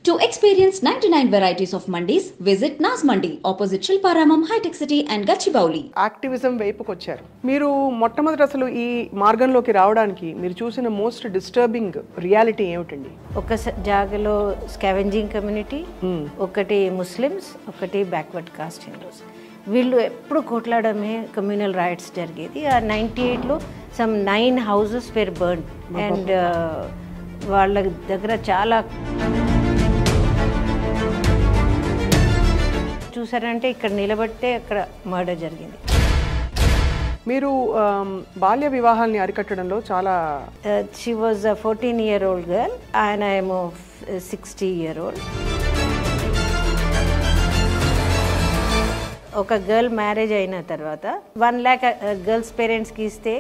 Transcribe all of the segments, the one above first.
To experience 99 varieties of mandis, visit Nas Mandi, opposite Shilpa Ramam, High-Tech City and Gachibowli. Activism వైపుకి వచ్చారు. మీరు మొట్టమొదటి అసలు ఈ మార్గంలోకి రావడానికి మీరు చూసిన మోస్ట్ డిస్టర్బింగ్ రియాలిటీ ఏమిటండి? ఒక జాగలో స్కావెంజింగ్ కమ్యూనిటీ, ఒకటి ముస్లిమ్స్, ఒకటి బ్యాక్వర్డ్ కాస్ట్ హిందూస్. వీళ్ళు ఎప్పుడు కొట్లాడమే కమ్యూనల్ రైట్స్ జరిగేది. ఆ 98లో some 9 houses were burned and వాళ్ళ దగ్గర చాలా చూసారంటే ఇక్కడ నిలబడితే అక్కడ మర్డర్ జరిగింది. మీరు బాల్య వివాహాల్ని అరికట్టడంలో చాలా షీ వాజ్ 14-year-old గర్ల్, ఆయన ఏమో 60-year-old. ఒక గర్ల్ మ్యారేజ్ అయిన తర్వాత 1 lakh గర్ల్స్ పేరెంట్స్కి ఇస్తే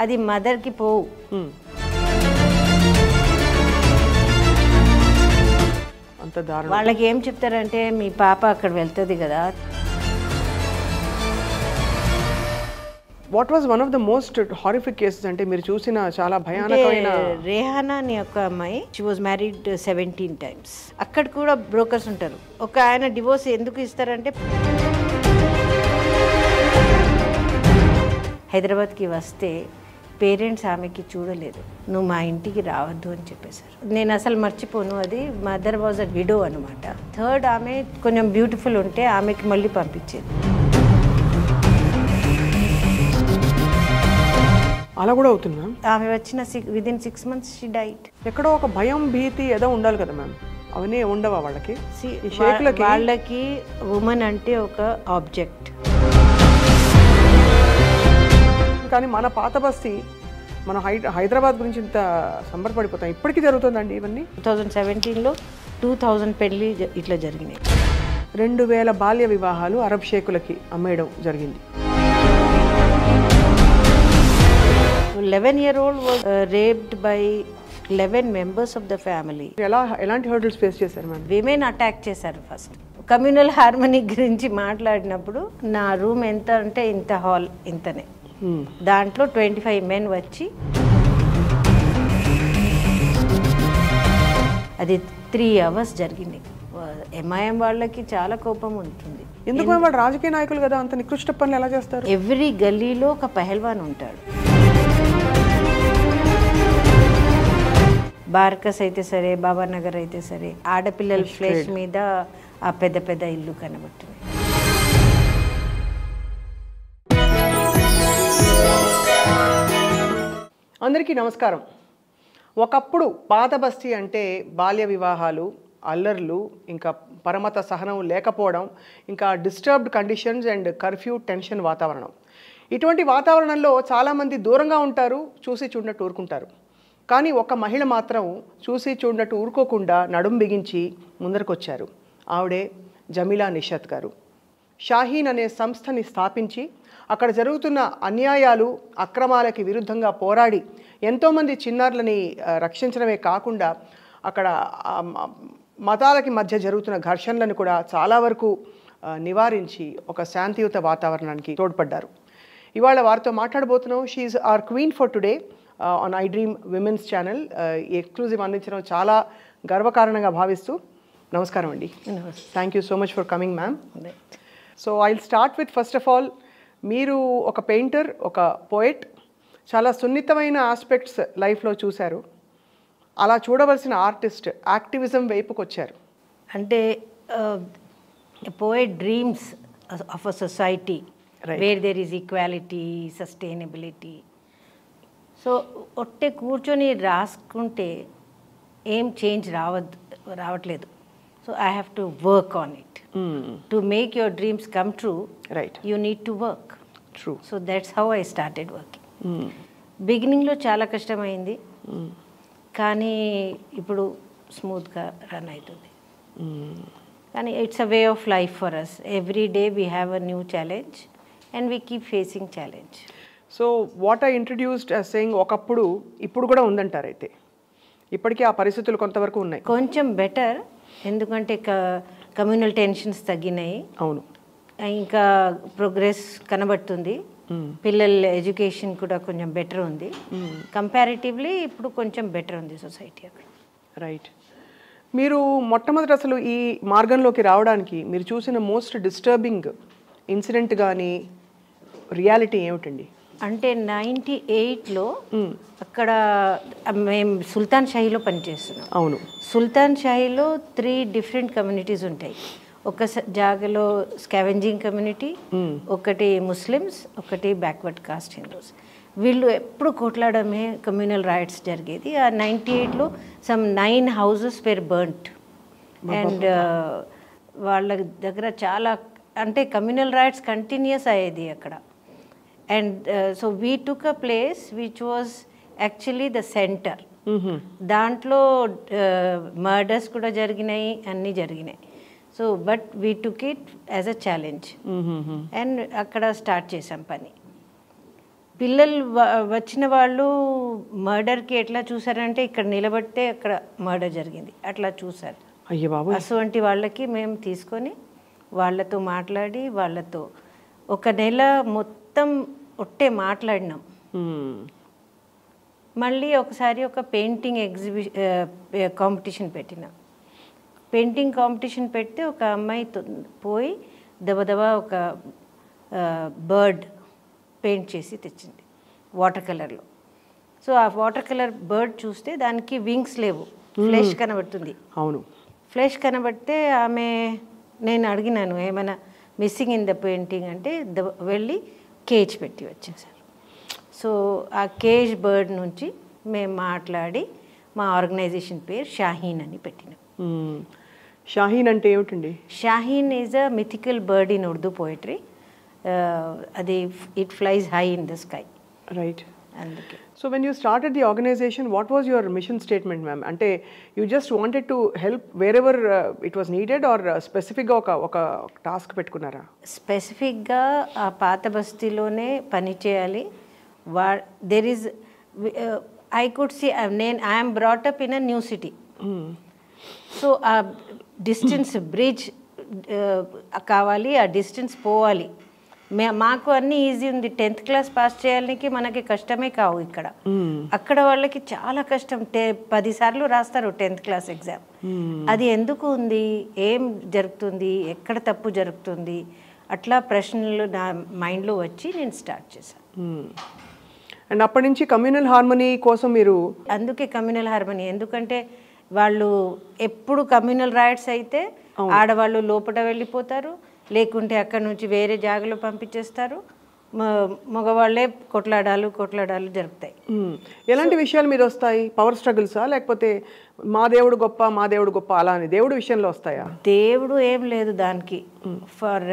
అది మదర్కి పోవు. అంత దారుణం. వాళ్ళకి ఏం చెప్తారంటే మీ పాప అక్కడ వెళ్తుంది కదా. What was one of the most horrific cases అంటే మీరు చూసిన చాలా భయానకమైన? రేహానా అని ఒక అమ్మాయి, షీ వాజ్ మ్యారీడ్ 17 times. అక్కడ కూడా బ్రోకర్స్ ఉంటారు. ఒక ఆయన డివోర్స్ ఎందుకు ఇస్తారంటే హైదరాబాద్కి వస్తే పేరెంట్స్ ఆమెకి చూడలేదు, నువ్వు మా ఇంటికి రావద్దు అని చెప్పేశారు. నేను అసలు మర్చిపోను, అది మదర్ వాజ్ అ విడో అనమాట. థర్డ్ ఆమె కొంచెం బ్యూటిఫుల్ ఉంటే ఆమెకి మళ్ళీ పంపించేది. అలా కూడా అవుతుందా? ఆమె వచ్చిన within 6 months షీ డైడ్. ఎక్కడో ఒక భయం భీతి ఏదో ఉండాలి కదా మ్యామ్, అవన్నీ ఉండవా వాళ్ళకి? వాళ్ళకి ఉమెన్ అంటే ఒక ఆబ్జెక్ట్. కానీ మన పాత బస్తీ, మన హైదరాబాద్ గురించి ఇంత సంబరపడిపోతాం. ఇప్పటికీ జరుగుతుందండి ఇవన్నీ? 2017లో 2000 పెళ్లి ఇట్లా జరిగినాయి. 2000 బాల్య వివాహాలు అరబ్ షేకులకి అమ్మేయడం జరిగింది. 11-year-old was raped by 11 members of the family. ఎలాంటి హర్డల్స్ ఫేస్ చేశారు మ్యామ్? విమెన్ అటాక్ చేశారు. ఫస్ట్ కమ్యూనల్ హార్మనీ గురించి మాట్లాడినప్పుడు నా రూమ్ ఎంత అంటే ఇంత, హాల్ ఇంతనే, దాంట్లో 25 men వచ్చి అది 3 hours జరిగింది. ఎంఐఎం వాళ్ళకి చాలా కోపం ఉంటుంది. ఎందుకు వాళ్ళు రాజకీయ నాయకులు కదా, అంత నికృష్ట పనులు ఎలా చేస్తారు? ఎవ్రీ గల్లీలో ఒక పహల్వాన్ ఉంటాడు. బార్కస్ అయితే సరే, బాబానగర్ అయితే సరే, ఆడపిల్లల ఫ్లేష్ మీద ఆ పెద్ద పెద్ద ఇల్లు కనబడుతుంది. అందరికీ నమస్కారం. ఒకప్పుడు పాత బస్తీ అంటే బాల్య వివాహాలు, అల్లర్లు, ఇంకా పరమత సహనం లేకపోవడం, ఇంకా disturbed conditions and curfew tension వాతావరణం. ఇటువంటి వాతావరణంలో చాలామంది దూరంగా ఉంటారు, చూసి చూడనట్టు ఊరుకుంటారు. కానీ ఒక మహిళ మాత్రం చూసి చూడనట్టు ఊరుకోకుండా నడుం బిగించి ముందరకొచ్చారు. ఆవిడే జమీలా నిషాత్ గారు. షాహీన్ అనే సంస్థని స్థాపించి అక్కడ జరుగుతున్న అన్యాయాలు, అక్రమాలకి విరుద్ధంగా పోరాడి ఎంతోమంది చిన్నారులని రక్షించడమే కాకుండా అక్కడ మతాలకి మధ్య జరుగుతున్న ఘర్షణలను కూడా చాలా వరకు నివారించి ఒక శాంతియుత వాతావరణానికి తోడ్పడ్డారు. ఇవాళ వారితో మాట్లాడబోతున్నాం. She are queen for today on iDream women's channel. Exclusive అందించడం చాలా గర్వకారణంగా భావిస్తూ నమస్కారం అండి. Thank you so much for coming ma'am. So I'll start with first of all, మీరు ఒక పెయింటర్, ఒక పోయెట్, చాలా సున్నితమైన ఆస్పెక్ట్స్ లైఫ్లో చూశారు. అలా చూడవలసిన ఆర్టిస్ట్ యాక్టివిజం వైపుకి వచ్చారు. అంటే poet dreams of a society where there is equality, sustainability. So ఒట్టే కూర్చొని రాసుకుంటే ఏం చేంజ్ రావట్లేదు. So I have to work on it. To make your dreams come true, right, you need to work. True. So that's how I started working. బిగినింగ్లో చాలా కష్టమైంది, కానీ ఇప్పుడు స్మూత్గా రన్ అవుతుంది. కానీ it's a way of life for us. Every day we have a new challenge and we keep facing challenge. So what I introduced as saying ఒకప్పుడు, ఇప్పుడు కూడా ఉందంటారు. అయితే ఇప్పటికీ ఆ పరిస్థితులు కొంతవరకు ఉన్నాయి, కొంచెం బెటర్. ఎందుకంటే కమ్యూనల్ టెన్షన్స్ తగ్గినాయి. అవును, ఇంకా ప్రోగ్రెస్ కనబడుతుంది. పిల్లల ఎడ్యుకేషన్ కూడా కొంచెం బెటర్ ఉంది. కంపారిటివ్లీ ఇప్పుడు కొంచెం బెటర్ ఉంది సొసైటీ అక్కడ. రైట్. మీరు మొట్టమొదటి అసలు ఈ మార్గంలోకి రావడానికి మీరు చూసిన మోస్ట్ డిస్టర్బింగ్ ఇన్సిడెంట్ కానీ రియాలిటీ ఏమిటండి? అంటే 98లో అక్కడ మేము సుల్తాన్ షాహీలో పనిచేస్తున్నాం. అవును. సుల్తాన్ షాహీలో 3 డిఫరెంట్ కమ్యూనిటీస్ ఉంటాయి. ఒక జాగాలో స్కావెంజింగ్ కమ్యూనిటీ, ఒకటి ముస్లిమ్స్, ఒకటి బ్యాక్వర్డ్ కాస్ట్ హిందూస్. వీళ్ళు ఎప్పుడు కొట్లాడమే, కమ్యూనల్ రైట్స్ జరిగేది. ఆ 98లో some 9 houses were burnt. And వాళ్ళ దగ్గర చాలా అంటే కమ్యూనల్ రైట్స్ కంటిన్యూస్ అయ్యేది అక్కడ. And so we took a place which was actually the centre. దాంట్లో మర్డర్స్ కూడా జరిగినాయి, అన్నీ జరిగినాయి. So but we took it as a challenge and అక్కడ స్టార్ట్ చేసాం పని. పిల్లలు వచ్చిన వాళ్ళు మర్డర్కి ఎట్లా చూసారంటే ఇక్కడ నిలబడితే అక్కడ మర్డర్ జరిగింది అట్లా చూసారు. అయ్యో బాబు. అటువంటి వాళ్ళకి మేము తీసుకొని వాళ్ళతో మాట్లాడి వాళ్ళతో 1 నెల మొత్తం ఒట్టే మాట్లాడినాం. మళ్ళీ ఒకసారి ఒక పెయింటింగ్ కాంపిటీషన్ పెట్టినాం. పెయింటింగ్ కాంపిటీషన్ పెడితే ఒక అమ్మాయి పోయి దబదబా ఒక బర్డ్ పెయింట్ చేసి తెచ్చింది వాటర్ కలర్లో. సో ఆ వాటర్ కలర్ బర్డ్ చూస్తే దానికి వింగ్స్ లేవు, ఫ్లెష్ కనబడుతుంది. అవును. ఫ్లెష్ కనబడితే నేను అడిగినాను ఏమైనా మిస్సింగ్ ఇన్ ద పెయింటింగ్ అంటే వెళ్ళి కేజ్ పెట్టి వచ్చేసారు. సో ఆ కేజ్ బర్డ్ నుంచి మేము మాట్లాడి మా ఆర్గనైజేషన్ పేరు షాహీన్ అని పెట్టినాం. షాహీన్ అంటే ఏమిటండి? Shaheen is a mythical bird in Urdu poetry. అది it flies high in the sky. Right. అందుకే. So when you started the organization, what was your mission statement, ma'am? Ante you just wanted to help wherever it was needed, or specific ga oka task pettukunnara? Specific ga aa paata basthiloone pani cheyali. There is I could see I am brought up in a new city. So a distance bridge కావాలి, ఆ distance పోవాలి. మాకు అన్నీ easy ఉంది. 10th class pass చేయడానికి మనకి కష్టమే కావు ఇక్కడ. అక్కడ వాళ్ళకి చాలా కష్టం. 10 సార్లు రాస్తారు 10th క్లాస్ ఎగ్జామ్. అది ఎందుకు ఉంది, ఏం జరుగుతుంది, ఎక్కడ తప్పు జరుగుతుంది, అట్లా ప్రశ్నలు నా మైండ్లో వచ్చి నేను స్టార్ట్ చేశాను. అండ్ అప్పటి నుంచి కమ్యూనల్ హార్మనీ కోసం మీరు అందుకే కమ్యూనల్ హార్మనీ, ఎందుకంటే వాళ్ళు ఎప్పుడు కమ్యూనల్ రైట్స్ అయితే ఆడవాళ్ళు లోపల వెళ్ళిపోతారు, లేకుంటే అక్కడ నుంచి వేరే జాగాలో పంపించేస్తారు, మగవాళ్ళే కొట్లాడాలు జరుగుతాయి. ఎలాంటి విషయాలు మీరు వస్తాయి? పవర్ స్ట్రగుల్సా, లేకపోతే మా దేవుడు గొప్ప అలా అని దేవుడు విషయంలో వస్తాయా? దేవుడు ఏం లేదు దానికి. ఫర్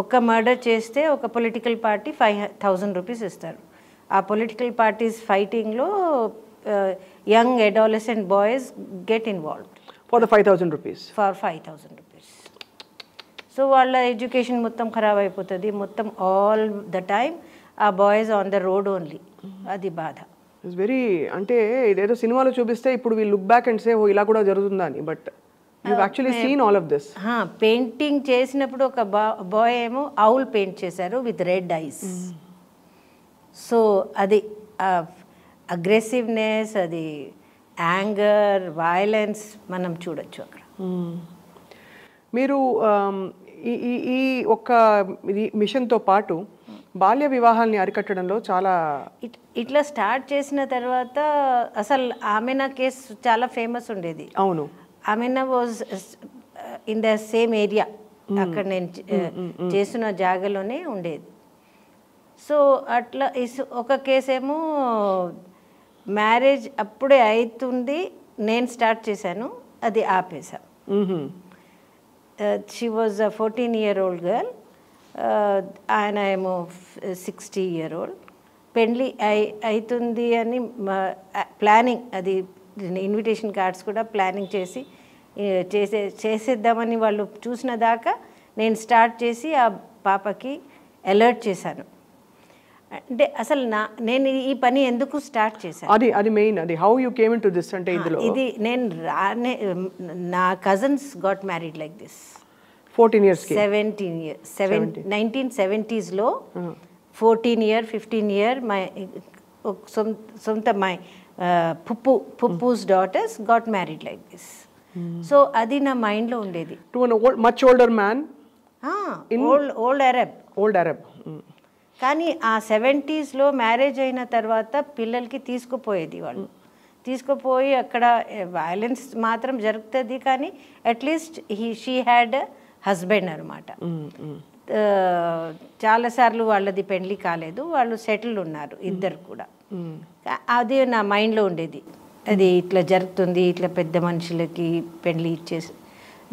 ఒక మర్డర్ చేస్తే ఒక పొలిటికల్ పార్టీ 5,000 రూపీస్ ఇస్తారు. ఆ పొలిటికల్ పార్టీస్ ఫైటింగ్లో young adolescent boys get involved for the 5,000 rupees. For 5,000 rupees. So వాళ్ళ ఎడ్యుకేషన్ మొత్తం ఖరాబ్ అయిపోతుంది. మొత్తం ఆల్ ద టైమ్ ఆ boys on the road only. అది బాధ. ఇట్స్ వెరీ, అంటే ఇదేదో సినిమాలో చూపిస్తే ఇప్పుడు we look back and say oh ఇలా కూడా జరుగుతుందని, but you actually seen all of this. Painting చేసినప్పుడు ఒక బాయ్ ఏమో ఔల్ పెయింట్ చేశారు విత్ రెడ్ ఐస్. సో అది అగ్రెసివ్నెస్, అది యాంగర్, వైలెన్స్ మనం చూడొచ్చు అక్కడ. మీరు ఈ ఒక్క మిషన్తో పాటు బాల్య వివాహాల్ని అరికట్టడంలో చాలా ఇట్లా స్టార్ట్ చేసిన తర్వాత అసలు ఆమెనా కేసు చాలా ఫేమస్ ఉండేది. అవును. ఆమెనా was in the same area, అక్కడ నేను చేసిన జాగాలోనే ఉండేది. సో అట్లా ఒక కేసేమో మ్యారేజ్ అప్పుడే అవుతుంది, నేను స్టార్ట్ చేశాను, అది ఆపేసా. She was a 14-year-old girl, ఆయన ఏమో 60-year-old. పెళ్ళి అవుతుంది అని ప్లానింగ్, అది ఇన్విటేషన్ కార్డ్స్ కూడా ప్లానింగ్ చేసేద్దామని వాళ్ళు చూసిన దాకా నేను స్టార్ట్ చేసి ఆ పాపకి అలర్ట్ చేశాను. అంటే అసలు నేను ఈ పని ఎందుకు స్టార్ట్ చేశాను, అది మెయిన్, అది how you came into this. అంటే ఇది నేను నా cousins got married like this 14 years 1970s లో 14 year 15 year మై సొంత మై పుప్పుస్ daughters got married like this. So అది నా మైండ్లో ఉండేది. To an much older man, old Arab. కానీ ఆ 70sలో మ్యారేజ్ అయిన తర్వాత పిల్లలకి తీసుకుపోయేది వాళ్ళు. తీసుకుపోయి అక్కడ వైలెన్స్ మాత్రం జరుగుతుంది, కానీ అట్లీస్ట్ షీ హ్యాడ్ హస్బెండ్ అనమాట. చాలాసార్లు వాళ్ళది పెళ్లి కాలేదు, వాళ్ళు సెటిల్ ఉన్నారు ఇద్దరు కూడా. అది నా మైండ్లో ఉండేది, అది ఇట్లా జరుగుతుంది, ఇట్లా పెద్ద మనుషులకి పెళ్లి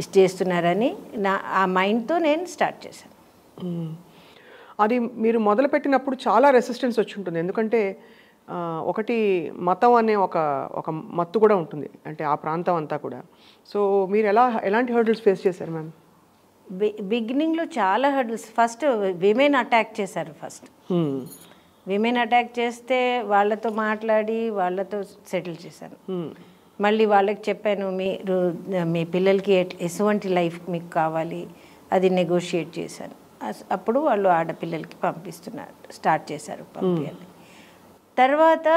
ఇచ్చేస్తున్నారని ఆ మైండ్తో నేను స్టార్ట్ చేశాను. అది మీరు మొదలుపెట్టినప్పుడు చాలా రెసిస్టెన్స్ వచ్చి ఉంటుంది, ఎందుకంటే ఒకటి మతం అనే ఒక మత్తు కూడా ఉంటుంది, అంటే ఆ ప్రాంతం అంతా కూడా. సో మీరు ఎలాంటి హర్డిల్స్ ఫేస్ చేశారు మ్యామ్? బిగినింగ్లో చాలా హర్డిల్స్. ఫస్ట్ విమెన్ అటాక్ చేశారు. విమెన్ అటాక్ చేస్తే వాళ్ళతో మాట్లాడి వాళ్ళతో సెటిల్ చేశాను. మళ్ళీ వాళ్ళకి చెప్పాను, మీరు మీ పిల్లలకి ఎటువంటి లైఫ్ మీకు కావాలి అది నెగోషియేట్ చేశాను. అప్పుడు వాళ్ళు ఆడపిల్లలకి స్టార్ట్ చేశారు పంపించాలి. తర్వాత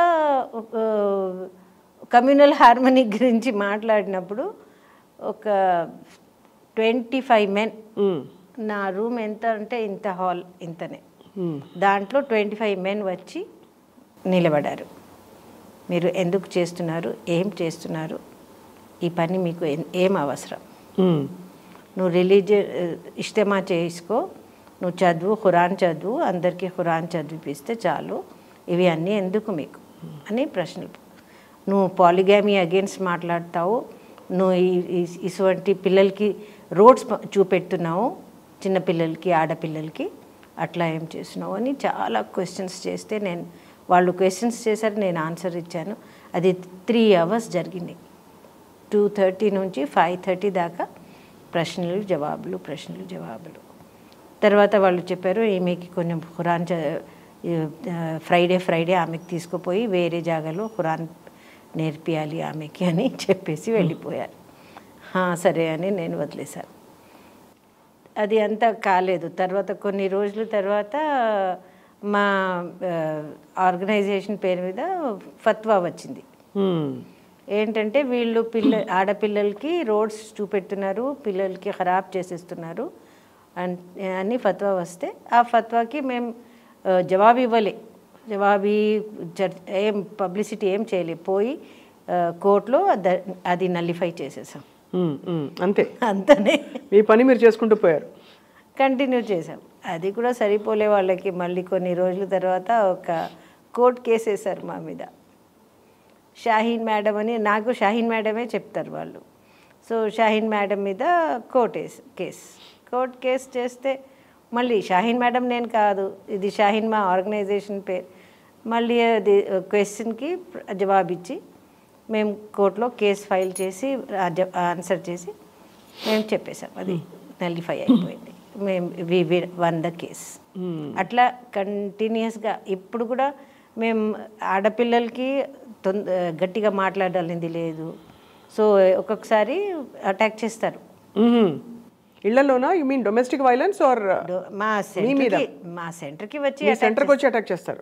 కమ్యూనల్ హార్మనీ గురించి మాట్లాడినప్పుడు ఒక 25 men, నా రూమ్ ఎంత అంటే ఇంత, హాల్ ఇంతనే, దాంట్లో 25 men వచ్చి నిలబడారు. మీరు ఎందుకు చేస్తున్నారు, ఏం చేస్తున్నారు, ఈ పని మీకు ఏం అవసరం, నువ్వు ఇష్టమా చేసుకో, నువ్వు చదువు, ఖురాన్ చదువు, అందరికీ ఖురాన్ చదివిపిస్తే చాలు, ఇవి అన్నీ ఎందుకు మీకు అని ప్రశ్నలు. నువ్వు పాలిగామీ అగేన్స్ట్ మాట్లాడతావు, నువ్వు ఇటువంటి పిల్లలకి రోడ్స్ చూపెడుతున్నావు, చిన్నపిల్లలకి ఆడపిల్లలకి, అట్లా ఏం చేస్తున్నావు అని చాలా క్వశ్చన్స్ చేస్తే వాళ్ళు క్వశ్చన్స్ చేశారు, నేను ఆన్సర్ ఇచ్చాను. అది 3 hours జరిగింది. 2:30 నుంచి 5:30 దాకా ప్రశ్నలు జవాబులు. తర్వాత వాళ్ళు చెప్పారు, ఈమెకి కొంచెం ఖురాన్ ఫ్రైడే ఆమెకి తీసుకుపోయి వేరే జాగాలో ఖురాన్ నేర్పియాలి ఆమెకి అని చెప్పేసి వెళ్ళిపోయారు. సరే అని నేను వదిలేశాను. అది అంతా కాలేదు. తర్వాత కొన్ని రోజుల తర్వాత మా ఆర్గనైజేషన్ పేరు మీద ఫత్వా వచ్చింది. ఏంటంటే వీళ్ళు ఆడపిల్లలకి రోడ్స్ చూపెడుతున్నారు, పిల్లలకి ఖరాబ్ చేసేస్తున్నారు అని ఫత్వా వస్తే, ఆ ఫత్వాకి మేము జవాబు ఇవ్వలే. ఏం పబ్లిసిటీ ఏం చేయలే. పోయి కోర్టులో అది నల్లిఫై చేసేసాం. అంతనే మీ పని మీరు చేసుకుంటూ పోయారు, కంటిన్యూ చేసాం. అది కూడా సరిపోలే వాళ్ళకి. మళ్ళీ కొన్ని రోజుల తర్వాత ఒక కోర్టు కేసు వేశారు మా మీద. షాహీన్ మేడం అని, నాకు షాహీన్ మేడమే చెప్తారు వాళ్ళు. సో షాహీన్ మేడం మీద కోర్టు కేసు చేస్తే, మళ్ళీ షాహీన్ మేడం నేను కాదు, ఇది షాహీన్ మా ఆర్గనైజేషన్ పేరు. మళ్ళీ అది క్వశ్చన్కి జవాబిచ్చి మేము కోర్టులో కేసు ఫైల్ చేసి ఆన్సర్ చేసి మేము చెప్పేసాం, అది నల్లిఫై అయిపోయింది. V one the case. అట్లా కంటిన్యూస్గా ఇప్పుడు కూడా మేము ఆడపిల్లలకి గట్టిగా మాట్లాడాలింది లేదు. సో ఒక్కొక్కసారి అటాక్ చేస్తారు. ఇళ్లలోనా? You mean domestic violence or? మా సెంటర్కి వచ్చి అటాక్ చేస్తారు.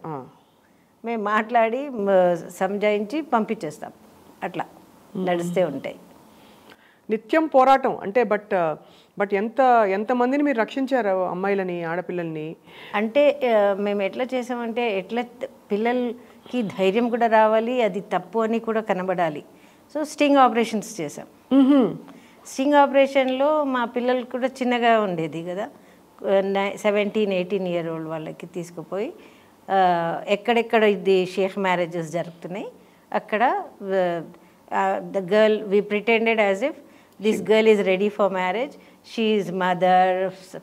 మేము మాట్లాడి సంజాయించి పంపించేస్తాం. అట్లా నడుస్తూ ఉంటాయి. నిత్యం పోరాటం అంటే. బట్ ఎంతమందిని మీరు రక్షించారు, అమ్మాయిలని, ఆడపిల్లల్ని? అంటే మేము ఎట్లా చేసామంటే, ఎట్లా పిల్లలకి ధైర్యం కూడా రావాలి, అది తప్పు అని కూడా కనబడాలి. సో స్టింగ్ ఆపరేషన్స్ చేసాం. స్టింగ్ ఆపరేషన్లో మా పిల్లలు కూడా చిన్నగా ఉండేది కదా, 17-18 year old వాళ్ళకి తీసుకుపోయి ఎక్కడెక్కడ ఇది షేక్ మ్యారేజెస్ జరుగుతున్నాయి అక్కడ the girl we pretended as if this girl is ready for marriage, she is mother,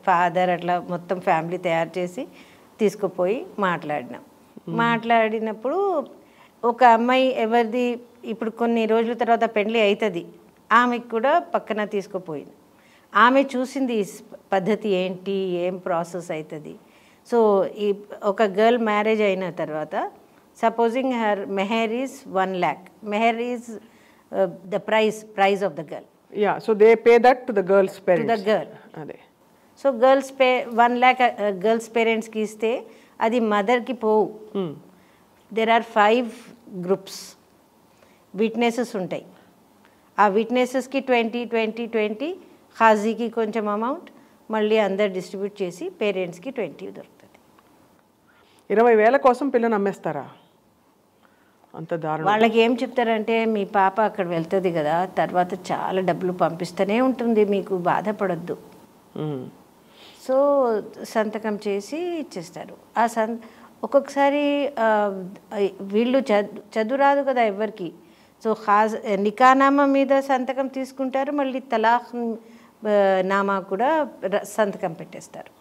father, అట్లా మొత్తం ఫ్యామిలీ తయారు చేసి తీసుకుపోయి మాట్లాడినప్పుడు ఒక అమ్మాయి ఎవరిది ఇప్పుడు కొన్ని రోజుల తర్వాత పెళ్ళి అవుతుంది, ఆమెకు కూడా పక్కన తీసుకుపోయింది. ఆమె చూసింది ఈ పద్ధతి ఏంటి, ఏం ప్రాసెస్ అవుతుంది. సో ఈ ఒక గర్ల్ మ్యారేజ్ అయిన తర్వాత supposing her mehar is 1 lakh, mehar is the prize of the girl. Yeah, so they pay that to the girl's parents. To the girl. Ade. So girls pay 1 lakh girls parents ki iste adi mother ki povu. There are 5 groups, witnesses untai. ఆ విట్నెసెస్కి 20 హాజీకి కొంచెం amount, మళ్ళీ అందరు distribute చేసి పేరెంట్స్కి 20 దొరుకుతుంది. 20,000 కోసం పిల్లని అమ్మేస్తారా? అంత దారుణం. వాళ్ళకి ఏం చెప్తారంటే, మీ పాప అక్కడ వెళ్తుంది కదా, తర్వాత చాలా డబ్బులు పంపిస్తూనే ఉంటుంది, మీకు బాధపడద్దు. సో సంతకం చేసి ఇచ్చేస్తారు. ఒక్కొక్కసారి వీళ్ళు చదువు రాదు కదా ఎవరికి, సో నికానామా మీద సంతకం తీసుకుంటారు, మళ్ళీ తలాఖ్ నామా కూడా సంతకం పెట్టేస్తారు.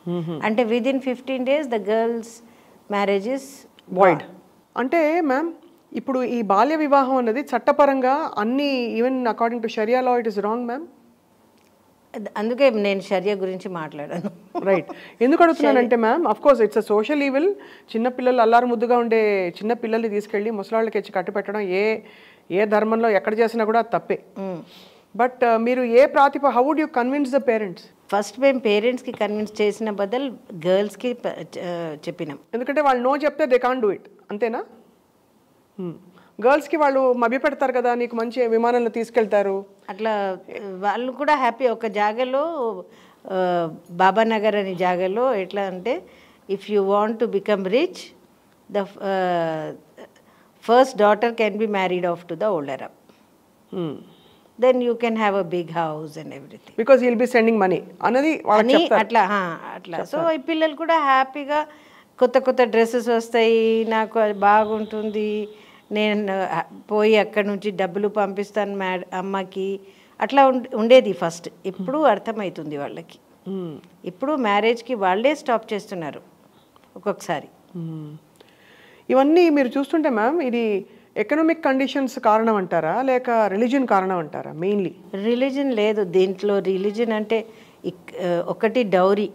అంటే within 15 days the girls marriage is void. అంటే మ్యామ్ ఇప్పుడు ఈ బాల్య వివాహం అన్నది చట్టపరంగా అన్ని, even according to sharia law it is wrong ma'am. అందుకే నేను షరియా గురించి మాట్లాడాను. రైట్. ఎందుకు అడుగుతున్నానంటే ma'am, of course it's a social evil. చిన్నపిల్లలు అల్లారు ముద్దుగా ఉండే చిన్న పిల్లల్ని తీసుకెళ్ళి ముసలాళ్ళకి ఇచ్చి కట్టు పెట్టడం ఏ ధర్మంలో ఎక్కడ చేసినా కూడా తప్పే. బట్ మీరు how would you convince the parents? First మేము పేరెంట్స్కి కన్విన్స్ చేసిన బదులు గర్ల్స్కి చెప్పినాం. ఎందుకంటే వాళ్ళు నో చెప్తే దే కాంట్ డూ ఇట్, అంతేనా? గర్ల్స్కి వాళ్ళు మభ్య పెడతారు కదా, నీకు మంచి విమానంలో తీసుకెళ్తారు, అట్లా వాళ్ళు కూడా హ్యాపీ. ఒక జాగాలో బాబానగర్ అనే జాగాలో ఎట్లా అంటే, if you want to become rich, the first daughter can be married off to the older up, then you can have a big house and everything, because he will be sending money అన్నది అని అట్లా. So ఈ పిల్లలు కూడా హ్యాపీగా కొత్త కొత్త dresses వస్తాయి, నాకు అది బాగుంటుంది, నేను పోయి అక్కడ నుంచి డబ్బులు పంపిస్తాను అమ్మకి, అట్లా ఉండేది ఫస్ట్. ఇప్పుడు అర్థమవుతుంది వాళ్ళకి. ఇప్పుడు మ్యారేజ్కి వాళ్ళే స్టాప్ చేస్తున్నారు ఒక్కొక్కసారి. ఇవన్నీ మీరు చూస్తుంటే మ్యామ్, ఇది ఎకనామిక్ కండిషన్స్ కారణం అంటారా, లేక రిలీజియన్ కారణం అంటారా? మెయిన్లీ రిలీజన్ లేదు దీంట్లో. రిలీజన్ అంటే ఒకటి డౌరీ.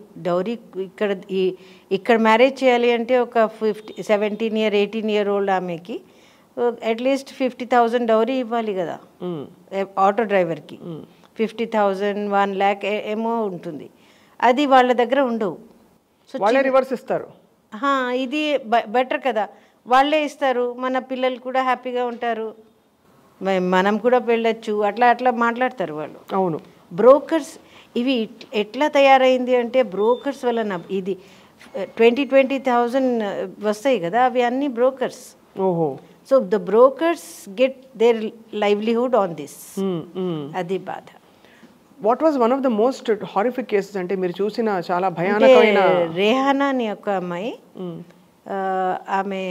ఇక్కడ మ్యారేజ్ చేయాలి అంటే ఒక 17-18 ఆమెకి అట్లీస్ట్ 50,000 డౌరీ ఇవ్వాలి కదా. ఆటో డ్రైవర్కి 50,000, 1 lakh ఏమో ఉంటుంది. అది వాళ్ళ దగ్గర ఉండవు. సో వాళ్ళే రివర్స్ ఇస్తారు. ఇది బెటర్ కదా, వాళ్ళే ఇస్తారు, మన పిల్లలు కూడా హ్యాపీగా ఉంటారు, మనం కూడా వెళ్ళొచ్చు, అట్లా మాట్లాడతారు వాళ్ళు. అవును. బ్రోకర్స్ ఇవి ఎట్లా తయారైంది అంటే, బ్రోకర్స్ వలన ఇది 20,000 వస్తాయి కదా, అవి అన్నీ బ్రోకర్స్. ఓహో. So the brokers get there livelihood on this. అది బాధ. What was one of the most horrific cases అంటే మీరు చూసిన చాలా భయానకమైన? రేహానా అని ఒక అమ్మాయి, ఆమె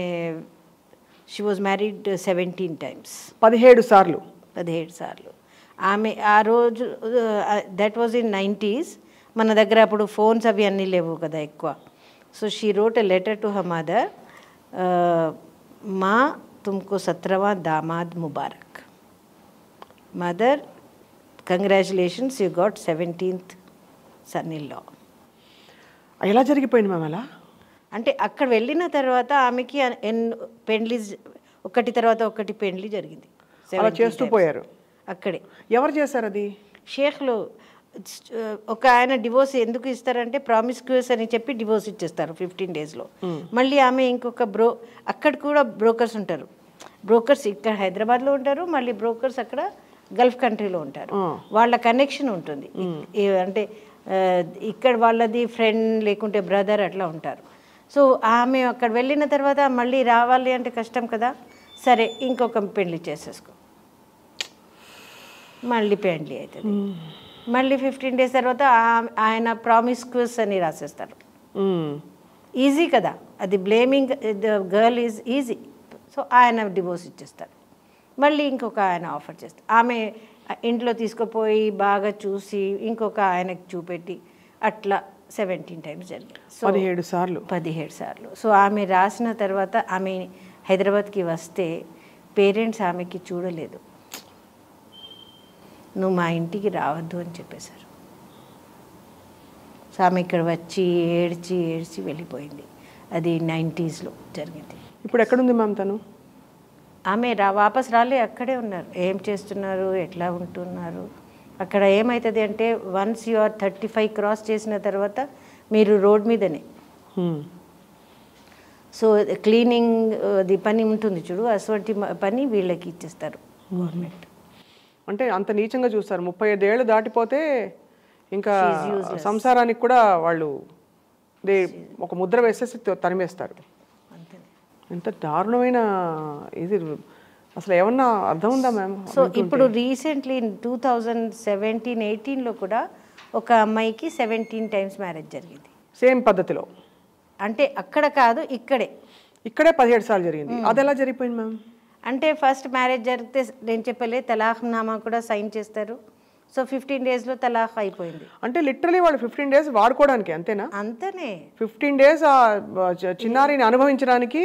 షీ వాజ్ మ్యారీడ్ 17 times. 17 సార్లు. ఆమె ఆ రోజు, దట్ వాజ్ ఇన్ 90s. మన దగ్గర అప్పుడు ఫోన్స్ అవి అన్నీ లేవు కదా ఎక్కువ. So she wrote a letter to her mother, మా తుమ్కో 17వాं దామాద్ ముబారక్. Mother, congratulations, you got 17th son in law. ఎలా జరిగిపోయింది మ్యామ్ అలా? అంటే అక్కడ వెళ్ళిన తర్వాత ఆమెకి పెండ్లి ఒకటి తర్వాత ఒకటి పెండ్లి జరిగింది. అలా చేస్తూ పోయారు అక్కడే. ఎవరు చేశారు అది? షేఖ్లో ఒక ఆయన డివోర్స్ ఎందుకు ఇస్తారంటే, ప్రామిస్క్యూస్ అని చెప్పి డివోర్స్ ఇచ్చేస్తారు 15 daysలో. మళ్ళీ ఆమె ఇంకొక అక్కడ కూడా బ్రోకర్స్ ఉంటారు. బ్రోకర్స్ ఇక్కడ హైదరాబాద్లో ఉంటారు, మళ్ళీ బ్రోకర్స్ అక్కడ గల్ఫ్ కంట్రీలో ఉంటారు. వాళ్ళ కనెక్షన్ ఉంటుంది. అంటే ఇక్కడ వాళ్ళది ఫ్రెండ్ లేకుంటే బ్రదర్ అట్లా ఉంటారు. సో ఆమె అక్కడ వెళ్ళిన తర్వాత మళ్ళీ రావాలి అంటే కష్టం కదా, సరే ఇంకొక పెళ్లి చేసేసుకో, మళ్ళీ పెళ్లి అవుతుంది. మళ్ళీ 15 days తర్వాత ఆయన ప్రామిస్క్యూస్ అని రాసేస్తారు. ఈజీ కదా అది, blaming the girl is easy. So ఆయన డివోర్స్ ఇచ్చేస్తారు. మళ్ళీ ఇంకొక ఆయన ఆఫర్ చేస్తారు. ఆమె ఇంట్లో తీసుకుపోయి బాగా చూసి ఇంకొక ఆయనకు చూపెట్టి అట్లా 17 times జరిగింది. సో 17 సార్లు. సో ఆమె రాసిన తర్వాత ఆమె హైదరాబాద్కి వస్తే పేరెంట్స్ ఆమెకి చూడలేదు, నువ్వు మా ఇంటికి రావద్దు అని చెప్పేశారు. సో ఆమె ఇక్కడ వచ్చి ఏడ్చి వెళ్ళిపోయింది. అది 90sలో జరిగింది. ఇప్పుడు ఎక్కడుంది మ్యామ్ తను? ఆమె వాపస్ రాలే, అక్కడే ఉన్నారు. ఏం చేస్తున్నారు, ఎట్లా ఉంటున్నారు? అక్కడ ఏమవుతుంది అంటే, వన్స్ యు ఆర్ 35 క్రాస్ చేసిన తర్వాత మీరు రోడ్ మీదనే. సో క్లీనింగ్ అది పని ఉంటుంది చూడు, అటువంటి పని వీళ్ళకి ఇచ్చేస్తారు గవర్నమెంట్. అంటే అంత నీచంగా చూస్తారు. 35 ఏళ్ళు దాటిపోతే ఇంకా సంసారానికి కూడా వాళ్ళు ఒక ముద్ర వేసేసి తరిమేస్తారు. ఎంత దారుణమైన ఇది అసలు ఏమన్నా అర్థం ఉందా మ్యామ్? సో ఇప్పుడు రీసెంట్లీ 2017-18లో కూడా ఒక అమ్మాయికి 17 times మ్యారేజ్ జరిగింది సేమ్ పద్ధతిలో. అంటే అక్కడ కాదు ఇక్కడే 17 సార్లు జరిగింది. అది ఎలా జరిగిపోయింది మ్యామ్? అంటే ఫస్ట్ మ్యారేజ్ జరిగితే నేను చెప్పలే తలాఖ్ నామా కూడా సైన్ చేస్తారు. సో 15 daysలో తలాఖ్ అయిపోయింది. అంటే లిటరలీ వాళ్ళు 15 days వాడుకోవడానికి అంతేనా? అంతనే 15 days ఆ చిన్నారిని అనుభవించడానికి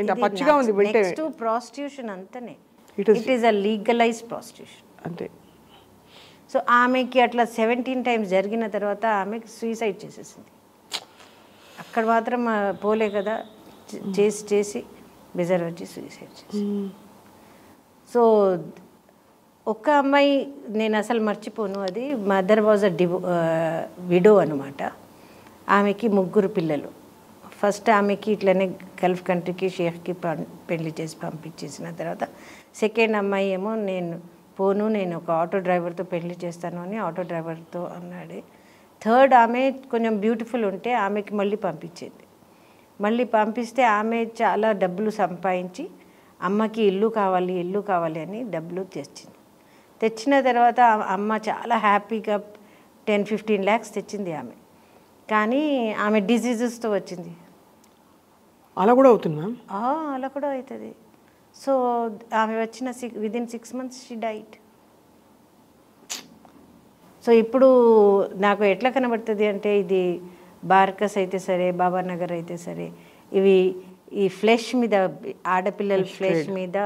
ఇంత పచ్చిగా ఉంది. నెక్స్ట్ ప్రాస్టిట్యూషన్ అంతనే. It is a legalised prostitution అంతే. సో ఆమెకి అట్లా 17 times జరిగిన తర్వాత ఆమెకి సూసైడ్ చేసేసింది. అక్కడ మాత్రం పోలే కదా, చేసి బెజర్ వచ్చి సూసైడ్ చేసి. సో ఒక్క అమ్మాయి నేను అసలు మర్చిపోను, అది మదర్ వాజ్ అ విడో అనమాట. ఆమెకి 3 పిల్లలు. ఫస్ట్ ఆమెకి ఇట్లనే గల్ఫ్ కంట్రీకి షేఖ్కి పెళ్లి చేసి పంపించేసిన తర్వాత సెకండ్ అమ్మాయి ఏమో నేను పోను, నేను ఒక ఆటో డ్రైవర్తో పెళ్లి చేస్తాను అని ఆటో డ్రైవర్తో అన్నాడు. థర్డ్ ఆమె కొంచెం బ్యూటిఫుల్ ఉంటే ఆమెకి మళ్ళీ పంపించేది. మళ్ళీ పంపిస్తే ఆమె చాలా డబ్బులు సంపాదించి అమ్మకి ఇల్లు కావాలి అని డబ్బులు తెచ్చిన తర్వాత అమ్మ చాలా హ్యాపీగా 10-15 lakhs తెచ్చింది ఆమె. కానీ ఆమె డిసీజెస్తో వచ్చింది. అలా కూడా అవుతుంది మ్యామ్? అలా కూడా అవుతుంది. సో ఆమె వచ్చిన within 6 months she diet. So ఇప్పుడు నాకు ఎట్లా కనబడుతుంది అంటే ఇది బార్కస్ అయితే సరే, బాబానగర్ అయితే సరే, ఇవి ఈ ఫ్లెష్ మీద ఆడపిల్లల ఫ్లెష్ మీద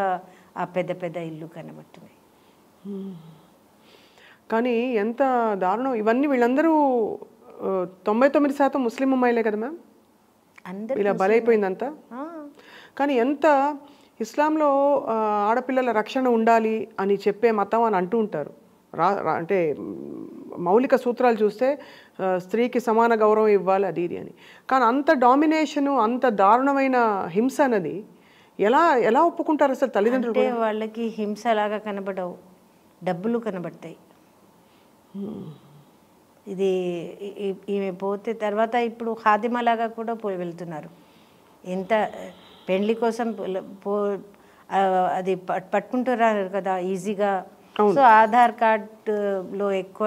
ఆ పెద్ద ఇల్లు కనబడుతున్నాయి. కానీ ఎంత దారుణం ఇవన్నీ. వీళ్ళందరూ 99% ముస్లిం అమ్మాయిలే కదా మ్యామ్ ఇలా బలైపోయిందంతా. కానీ ఎంత ఇస్లాంలో ఆడపిల్లల రక్షణ ఉండాలి అని చెప్పే మతం అని అంటూ ఉంటారు. అంటే మౌలిక సూత్రాలు చూస్తే స్త్రీకి సమాన గౌరవం ఇవ్వాలి అది ఇది అని. కానీ అంత డామినేషను, అంత దారుణమైన హింస అన్నది ఎలా ఒప్పుకుంటారు అసలు తల్లిదండ్రులు? అంటే వాళ్ళకి హింస లాగా కనబడవు, డబ్బులు కనబడతాయి. ఇది ఈమె పోతే తర్వాత ఇప్పుడు ఖాదిమలాగా కూడా వెళ్తున్నారు. ఎంత పెళ్లి కోసం అది పట్టుకుంటున్నారు కదా ఈజీగా. సో ఆధార్ కార్డులో ఎక్కువ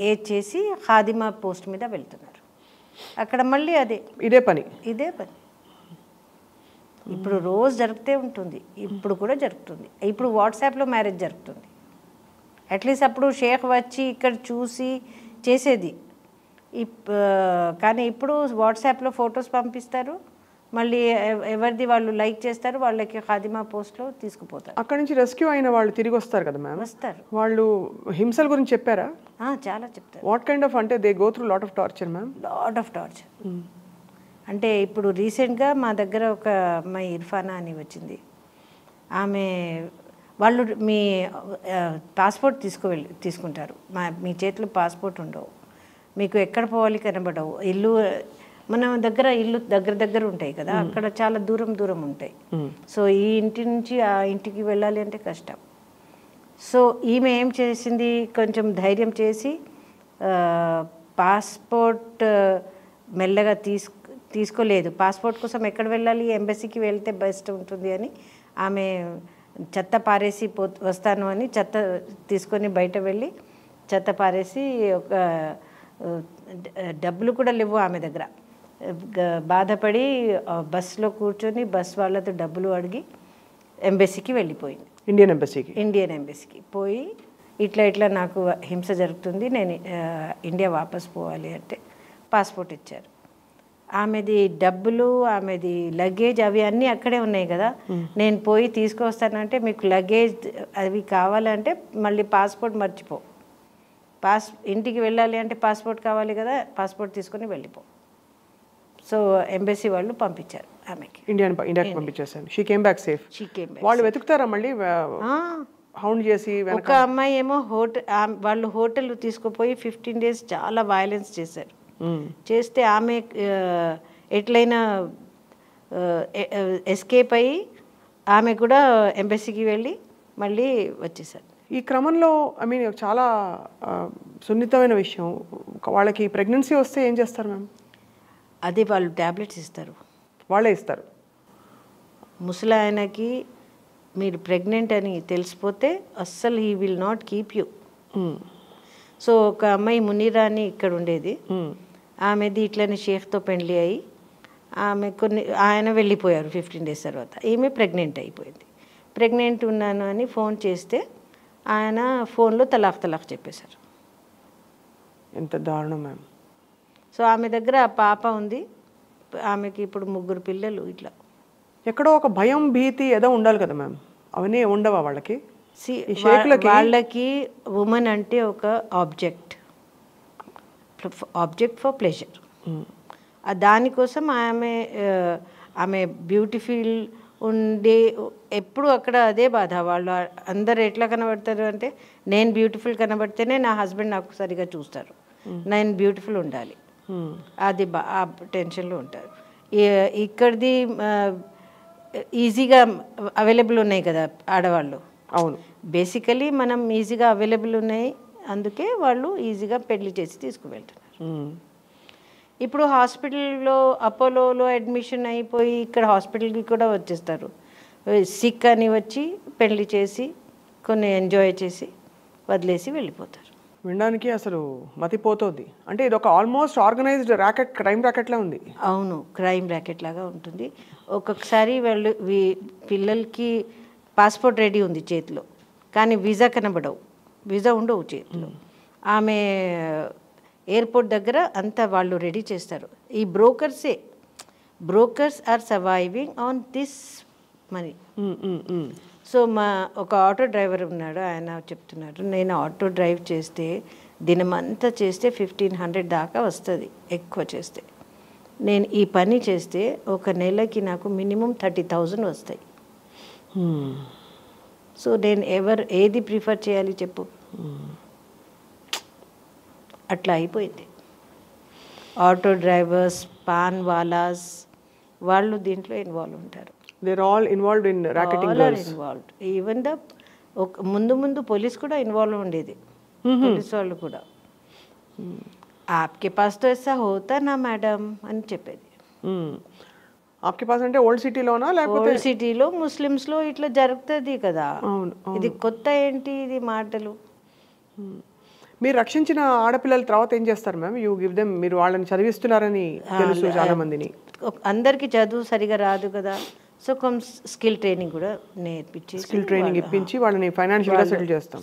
ఏజ్ చేసి ఖాదిమా పోస్ట్ మీద వెళ్తున్నారు. అక్కడ మళ్ళీ ఇదే పని. ఇప్పుడు రోజు జరుగుతూ ఉంటుంది, ఇప్పుడు కూడా జరుగుతుంది. ఇప్పుడు వాట్సాప్లో మ్యారేజ్ జరుగుతుంది. అట్లీస్ట్ అప్పుడు షేక్ వచ్చి ఇక్కడ చూసి చేసేది. కానీ ఇప్పుడు వాట్సాప్లో ఫొటోస్ పంపిస్తారు, మళ్ళీ ఎవరిది వాళ్ళు లైక్ చేస్తారు, వాళ్ళకి ఖాదిమా పోస్ట్లో తీసుకుపోతారు. అక్కడ నుంచి రెస్క్యూ అయిన వాళ్ళు తిరిగి వస్తారు కదా మ్యామ్? వస్తారు. వాళ్ళు హింసల గురించి చెప్పారా? చాలా చెప్తారు. What kind of? అంటే they go through lot of torture ma'am. Lot of torture. అంటే ఇప్పుడు రీసెంట్గా మా దగ్గర ఒక అమ్మాయి ఇర్ఫానా అని వచ్చింది. వాళ్ళు మీ పాస్పోర్ట్ తీసుకుంటారు. మీ చేతిలో పాస్పోర్ట్ ఉండవు, మీకు ఎక్కడ పోవాలి కనబడవు. మన ఇల్లు దగ్గర ఉంటాయి కదా, అక్కడ చాలా దూరం ఉంటాయి. సో ఈ ఇంటి నుంచి ఆ ఇంటికి వెళ్ళాలి అంటే కష్టం. సో ఈమె ఏం చేసింది, కొంచెం ధైర్యం చేసి పాస్పోర్ట్ మెల్లగా తీసుకోలేదు. పాస్పోర్ట్ కోసం ఎక్కడ వెళ్ళాలి, ఎంబసీకి వెళ్తే బెస్ట్ ఉంటుంది అని ఆమె చెత్త పారేసి వస్తాను అని చెత్త తీసుకొని బయట వెళ్ళి చెత్త పారేసి ఒక డబ్బులు కూడా లేవు ఆమె దగ్గర. బాధపడి బస్సులో కూర్చొని బస్ వాళ్ళతో డబ్బులు అడిగి ఎంబసీకి వెళ్ళిపోయింది. ఇండియన్ ఎంబసీకి పోయి ఇట్లా నాకు హింస జరుగుతుంది, నేను ఇండియా వాపస్ పోవాలి అంటే పాస్పోర్ట్ ఇచ్చారు. ఆమెది డబ్బులు, ఆమెది లగేజ్ అవి అన్నీ అక్కడే ఉన్నాయి కదా. నేను పోయి తీసుకొస్తానంటే మీకు లగేజ్ అవి కావాలంటే మళ్ళీ పాస్పోర్ట్ మర్చిపో, ఇంటికి వెళ్ళాలి అంటే పాస్పోర్ట్ కావాలి కదా, పాస్పోర్ట్ తీసుకొని వెళ్ళిపో. సో ఎంబసీ వాళ్ళు పంపించారు ఆమెకి, ఇండియాకి పంపించేసాను. She came back safe. వాళ్ళు వెతుకుతారా మళ్ళీ హౌండ్ చేసి? ఒక అమ్మాయి ఏమో వాళ్ళు హోటల్ తీసుకుపోయి 15 days చాలా వైలెన్స్ చేశారు. చేస్తే ఆమె ఎట్లయినా ఎస్కేప్ అయ్యి ఆమె కూడా ఎంబసీకి వెళ్ళి మళ్ళీ వచ్చేసారు. ఈ క్రమంలో ఐ మీన్ చాలా సున్నితమైన విషయం, వాళ్ళకి ప్రెగ్నెన్సీ వస్తే ఏం చేస్తారు మ్యామ్? అదే వాళ్ళు ట్యాబ్లెట్స్ ఇస్తారు, వాళ్ళే ఇస్తారు. ముసలాయనకి మీరు ప్రెగ్నెంట్ అని తెలిసిపోతే అస్సలు he will not keep you. So ఒక అమ్మాయి మునీరా అని ఇక్కడ ఉండేది, ఆమెది ఇట్లనే షేఖ్తో పెళ్లి అయ్యి ఆమె ఆయన వెళ్ళిపోయారు 15 days తర్వాత. ఈమె ప్రెగ్నెంట్ అయిపోయింది. ప్రెగ్నెంట్ ఉన్నాను అని ఫోన్ చేస్తే ఆయన ఫోన్లో తలాక్ చెప్పేశారు. ఎంత దారుణం మ్యామ్. సో ఆమె దగ్గర ఆ పాప ఉంది, ఆమెకి ఇప్పుడు 3 పిల్లలు. ఇట్లా ఎక్కడో ఒక భయం భీతి ఏదో ఉండాలి కదా మ్యామ్, అవన్నీ ఉండవా వాళ్ళకి? వాళ్ళకి ఉమెన్ అంటే ఒక ఆబ్జెక్ట్ ఫర్ ప్లెజర్. దానికోసం ఆమె బ్యూటిఫుల్ ఉండే ఎప్పుడు అక్కడ అదే బాధ. వాళ్ళు అందరు ఎట్లా కనబడతారు అంటే నేను బ్యూటిఫుల్ కనబడితేనే నా హస్బెండ్ నాకు సరిగా చూస్తారు, నేను బ్యూటిఫుల్ ఉండాలి, అది ఆ టెన్షన్లో ఉంటారు. ఇక్కడిది ఈజీగా అవైలబుల్ ఉన్నాయి కదా ఆడవాళ్ళు. అవును, బేసికలీ మనం ఈజీగా అవైలబుల్ ఉన్నాయి, అందుకే వాళ్ళు ఈజీగా పెళ్లి చేసి తీసుకువెళ్తున్నారు. ఇప్పుడు హాస్పిటల్లో అపోలోలో అడ్మిషన్ అయిపోయి ఇక్కడ హాస్పిటల్కి కూడా వచ్చేస్తారు. సిక్ అని వచ్చి పెళ్లి చేసి కొన్ని ఎంజాయ్ చేసి వదిలేసి వెళ్ళిపోతారు. వినడానికి అసలు మతిపోతుంది. అంటే ఇది ఒక ఆల్మోస్ట్ ఆర్గనైజ్డ్ ర్యాకెట్, క్రైమ్ ర్యాకెట్లా ఉంది. అవును, క్రైమ్ ర్యాకెట్ లాగా ఉంటుంది. ఒక్కొక్కసారి వాళ్ళు పిల్లలకి పాస్పోర్ట్ రెడీ ఉంది చేతిలో, కానీ వీసా కనబడవు, వీసా ఉండవు చేతిలో. ఆమె ఎయిర్పోర్ట్ దగ్గర అంతా వాళ్ళు రెడీ చేస్తారు. ఈ brokers are surviving on this money. So ఒక ఆటో డ్రైవర్ ఉన్నాడు, ఆయన చెప్తున్నాడు, నేను ఆటో డ్రైవ్ చేస్తే దినమంతా చేస్తే 1500 దాకా వస్తుంది ఎక్కువ చేస్తే. నేను ఈ పని చేస్తే ఒక నెలకి నాకు మినిమం 30,000 వస్తాయి. సో నేను ఏది ప్రిఫర్ చేయాలి చెప్పు? అట్లా అయిపోయింది. ఆటో డ్రైవర్స్, పాన్ వాలాస్ వాళ్ళు దీంట్లో ఇన్వాల్వ్ ఉంటారు. They're all involved in racketing girls. Involved. Even ముందు పోలీస్ కూడా ఇన్వాల్వ్ ఉండేది. పోలీస్ వాళ్ళు కూడా ఆప్కే పాస్ తో ఐసా హోతా నా మేడం అని చెప్పేది. ఆప్కే పాస్ అంటే ఓల్డ్ సిటీలోనా లేకపోతే ఓల్డ్ సిటీలో ముస్లిమ్స్లో ఇట్లా జరుగుతుంది కదా. ఇది కొత్త ఏంటి ఇది మాటలు? మీరు రక్షించిన ఆడపిల్లల తర్వాత ఏం చేస్తారు మ్యామ్? యూ గివ్ దెమ్, మీరు వాళ్ళని చదివిస్తున్నారని తెలుసు చాలా మందిని. అందరికి చదువు సరిగా రాదు కదా, సో స్కిల్ ట్రైనింగ్ కూడా నేర్పించి ఇప్పించి వాళ్ళని ఫైనాన్షియల్గా సెటిల్ చేస్తాం.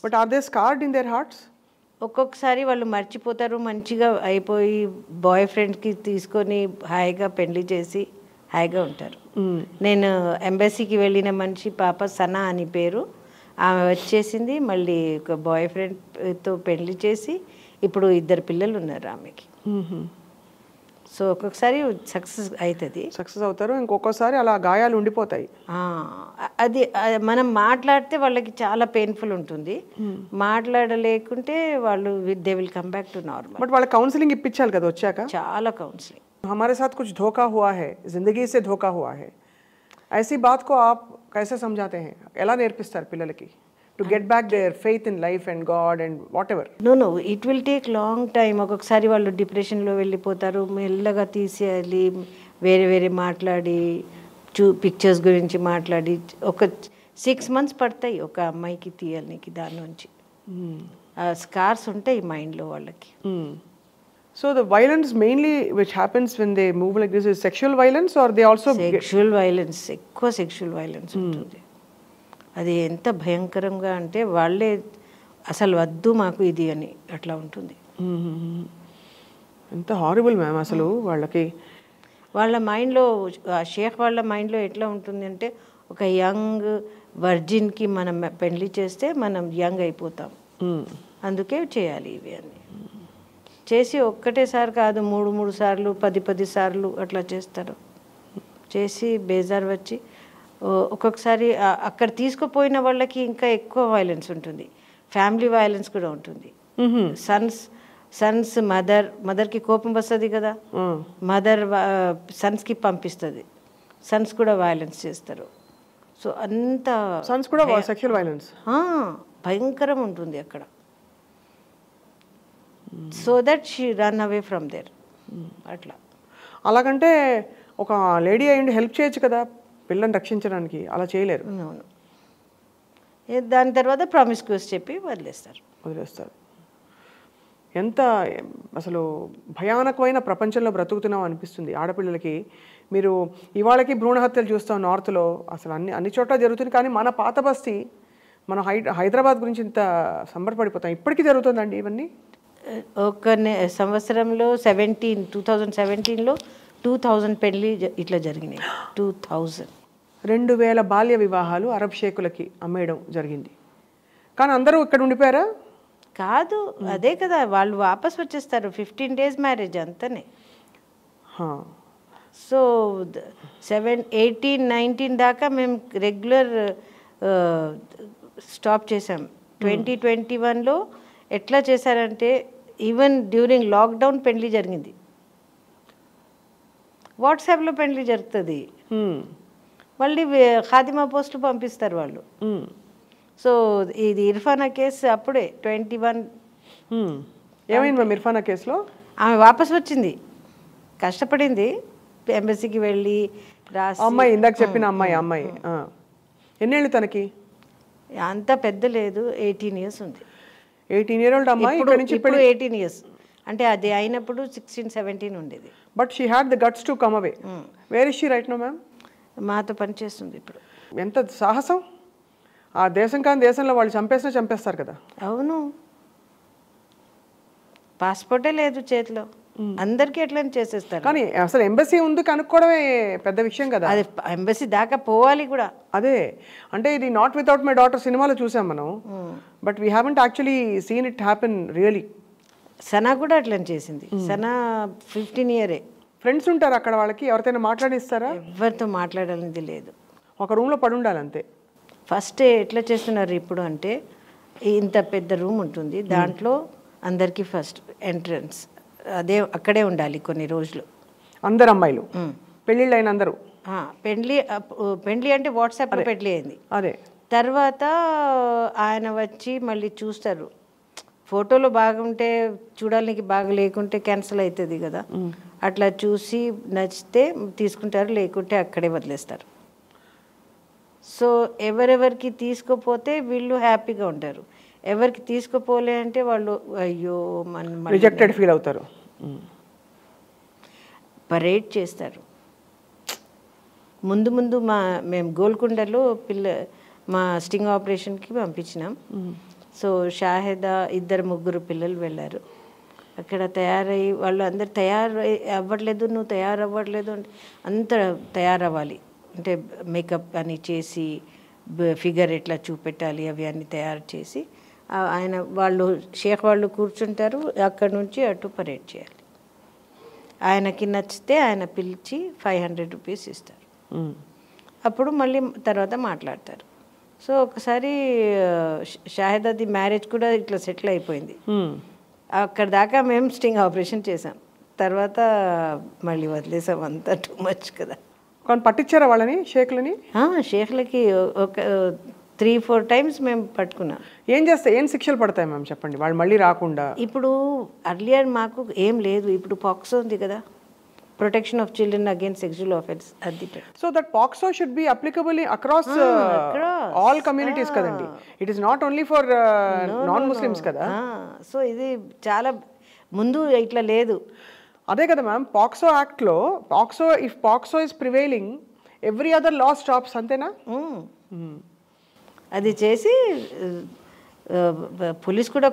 But are they scared in their hearts? ఒక్కొక్కసారి వాళ్ళు మర్చిపోతారు, మంచిగా అయిపోయి బాయ్ ఫ్రెండ్కి తీసుకొని హాయిగా పెళ్లి చేసి హాయిగా ఉంటారు. నేను ఎంబసీకి వెళ్ళిన మనిషి పాప సనా అని పేరు, ఆమె వచ్చేసింది, మళ్ళీ ఒక బాయ్ ఫ్రెండ్తో పెళ్లి చేసి ఇప్పుడు 2 పిల్లలు ఉన్నారు ఆమెకి. సో ఒక్కొక్కసారి సక్సెస్ అవుతారు, ఇంకొకసారి అలా గాయాలు ఉండిపోతాయి. అది మనం మాట్లాడితే వాళ్ళకి చాలా పెయిన్ఫుల్ ఉంటుంది, మాట్లాడలేకుంటే వాళ్ళు they will come back to normal. But వాళ్ళ కౌన్సిలింగ్ ఇప్పించాలి కదా వచ్చాక? చాలా కౌన్సిలింగ్. हमारे साथ कुछ धोखा हुआ है, जिंदगी से धोखा हुआ है, ऐसी बात को आप कैसे समझाते हैं? ఎలా నేర్పిస్తారు పిల్లలకి to get back their faith in life and God and whatever? No it will take long time. ఒక్కొక్కసారి వాళ్ళు డిప్రెషన్లో వెళ్ళిపోతారు, మెల్లగా తీసేయాలి, వేరే మాట్లాడి పిక్చర్స్ గురించి మాట్లాడి ఒక 6 months పడతాయి ఒక అమ్మాయికి తీయాలనికి. దాని నుంచి స్కార్స్ ఉంటాయి మైండ్లో వాళ్ళకి. So the violence mainly which happens when they move like this is sexual violence, or they also sexual violence, ఎక్కువ sexual violence ఉంటుంది. అది ఎంత భయంకరంగా అంటే వాళ్ళే అసలు వద్దు మాకు ఇది అని అట్లా ఉంటుంది. ఎంత హారిబుల్ మ్యామ్ అసలు. వాళ్ళ మైండ్లో, షేక్ వాళ్ళ మైండ్లో ఎట్లా ఉంటుంది అంటే ఒక యంగ్ వర్జిన్కి మనం పెళ్లి చేస్తే మనం యంగ్ అయిపోతాం, అందుకే చేయాలి ఇవి అని చేసి ఒక్కటేసారి కాదు 3 సార్లు 10 సార్లు అట్లా చేస్తారు. చేసి బేజార్ వచ్చి ఒక్కొక్కసారి అక్కడ తీసుకుపోయిన వాళ్ళకి ఇంకా ఎక్కువ వైలెన్స్ ఉంటుంది, ఫ్యామిలీ వైలెన్స్ కూడా ఉంటుంది. సన్స్ మదర్కి కోపం వస్తుంది కదా, మదర్ సన్స్కి పంపిస్తుంది, సన్స్ కూడా వైలెన్స్ చేస్తారు. సో అంత సన్స్ కూడా సెక్షువల్ వైలెన్స్ భయంకరం ఉంటుంది అక్కడ. So that she ran away from there. అట్లా. అలాగంటే ఒక లేడీ అయ్యండి హెల్ప్ చేయొచ్చు కదా పిల్లల్ని రక్షించడానికి, అలా చేయలేరు. అవును. దాని తర్వాత ప్రామిస్క్యూస్ చెప్పి వదిలేస్తారు. ఎంత అసలు భయానకమైన ప్రపంచంలో బ్రతుకుతున్నాం అనిపిస్తుంది ఆడపిల్లలకి. మీరు ఇవాళకి భ్రూణ హత్యలు చూస్తాం నార్త్లో, అసలు అన్ని చోట్ల జరుగుతుంది. కానీ మన పాత బస్తీ, మన హైదరాబాద్ గురించి ఇంత సంబరపడిపోతాం. ఇప్పటికీ జరుగుతుందండి ఇవన్నీ. ఒక సంవత్సరంలో 2017లో 2000 పెళ్ళి ఇట్లా జరిగినాయి. 2000 బాల్య వివాహాలు అరబ్ షేకులకి అమ్మేయడం జరిగింది. కానీ అందరూ ఇక్కడ ఉండిపోయారా? కాదు, అదే కదా, వాళ్ళు వాపస్ వచ్చేస్తారు. 15 days మ్యారేజ్ అంతనే. సో 18-19 దాకా మేము రెగ్యులర్ స్టాప్ చేసాం. 2021లో ఎట్లా చేశారంటే ఈవెన్ డ్యూరింగ్ లాక్డౌన్ పెళ్లి జరిగింది. వాట్సాప్లో పెళ్లి జరుగుతుంది, మళ్ళీ ఖాతిమా పోస్టులు పంపిస్తారు వాళ్ళు. సో ఇది ఇర్ఫానా కేసు అప్పుడే 21. ఏమైంది మ్యామ్ ఇర్ఫానా కేసులో? ఆమె వాపస్ వచ్చింది, కష్టపడింది, ఎంబసీకి వెళ్ళి రాసి. అమ్మాయి ఇందాక చెప్పిన అమ్మాయి ఎన్నేళ్ళు తనకి? అంత పెద్ద లేదు, 18 years ఉంది. 18 year old అమ్మాయి ఇక్కడ నుంచి ఇప్పుడు 18 years, అంటే అది అయినప్పుడు 16-17 ఉండేది. But she had the guts to come away. Where is she right now ma'am? మాతో పనిచేస్తుంది ఇప్పుడు. ఎంత సాహసం! ఆ దేశం కాని దేశంలో వాళ్ళు చంపేస్తారు కదా. అవును, పాస్పోర్టే లేదు చేతిలో, అందరికీ ఎట్లా చేసేస్తారు. కానీ అసలు ఎంబసీ ఉంది కనుక్కోవడమే పెద్ద విషయం కదా. అది ఎంబసీ దాకా పోవాలి కూడా. అదే అంటే ఇది నాట్ వితౌట్ మై డాటర్ సినిమాలో చూసాం మనం, but we haven't actually scene it happen really. Sana కూడా అట్లా చేసింది. సనా 15 years. ఫ్రెండ్స్ ఉంటారు అక్కడ, వాళ్ళకి ఎవరితోనే మాట్లాడిస్తారా? ఎవరితో మాట్లాడాలనేది లేదు, ఒక రూమ్లో పడి ఉండాలి అంతే. ఫస్ట్ ఎట్లా చేస్తున్నారు ఇప్పుడు అంటే, ఇంత పెద్ద రూమ్ ఉంటుంది, దాంట్లో అందరికీ ఫస్ట్ ఎంట్రన్స్ అక్కడే ఉండాలి కొన్ని రోజులు. అందరు అమ్మాయిలు పెళ్ళిళ్ళు అయిన అందరూ? పెళ్ళి అంటే వాట్సాప్లో పెళ్ళి అయింది. అదే తర్వాత ఆయన వచ్చి మళ్ళీ చూస్తారు. ఫోటోలో బాగుంటే చూడడానికి బాగా, లేకుంటే క్యాన్సిల్ అవుతుంది కదా. అట్లా చూసి నచ్చితే తీసుకుంటారు, లేకుంటే అక్కడే వదిలేస్తారు. సో ఎవరెవరికి తీసుకోపోతే వీళ్ళు హ్యాపీగా ఉంటారు, ఎవరికి తీసుకోపోలే అంటే వాళ్ళు అయ్యో రిజెక్టెడ్ ఫీల్ అవుతారు. పరేడ్ చేస్తారు. ముందు మేము గోల్కొండలో మా స్టింగ్ ఆపరేషన్కి పంపించినాం. సో షాహిదా 2-3 పిల్లలు వెళ్ళారు. అక్కడ తయారయ్యి వాళ్ళు అందరు అవ్వట్లేదు, నువ్వు తయారవ్వట్లేదు అంటే, అంత తయారవ్వాలి అంటే మేకప్ అని చేసి, ఫిగర్ ఎట్లా చూపెట్టాలి అవి అన్నీ తయారు చేసి, వాళ్ళు షేక్ వాళ్ళు కూర్చుంటారు, అక్కడ నుంచి అటు పరేడ్ చేయాలి. ఆయనకి నచ్చితే ఆయన పిలిచి 500 rupees ఇస్తారు. అప్పుడు మళ్ళీ తర్వాత మాట్లాడతారు. సో ఒకసారి షాహిదాది మ్యారేజ్ కూడా ఇట్లా సెటిల్ అయిపోయింది. అక్కడ దాకా మేము స్టింగ్ ఆపరేషన్ చేసాం, తర్వాత మళ్ళీ వదిలేసాం, అంతా టూ మచ్ కదా. కానీ పట్టించారా వాళ్ళని, షేక్లని? షేక్లకి ఒక 3-4 times మేము పట్టుకున్నాం. ఏం శిక్షలు పడతాయి మ్యామ్ చెప్పండి, వాళ్ళు మళ్ళీ రాకుండా? ఇప్పుడు అర్లియర్ మాకు ఏం లేదు, ఇప్పుడు పాక్సో ఉంది కదా, protection of children against sexual offence. అది so that POCSO should be applicable across all communities కదండి. It is not only for non Muslims కదా. సో ఇది చాలా ముందు ఇట్లా లేదు. అదే కదా మ్యామ్, పాక్సో యాక్ట్లో if POCSO is prevailing every other law stops, అంతేనా? అది చేసి పోలీస్ కూడా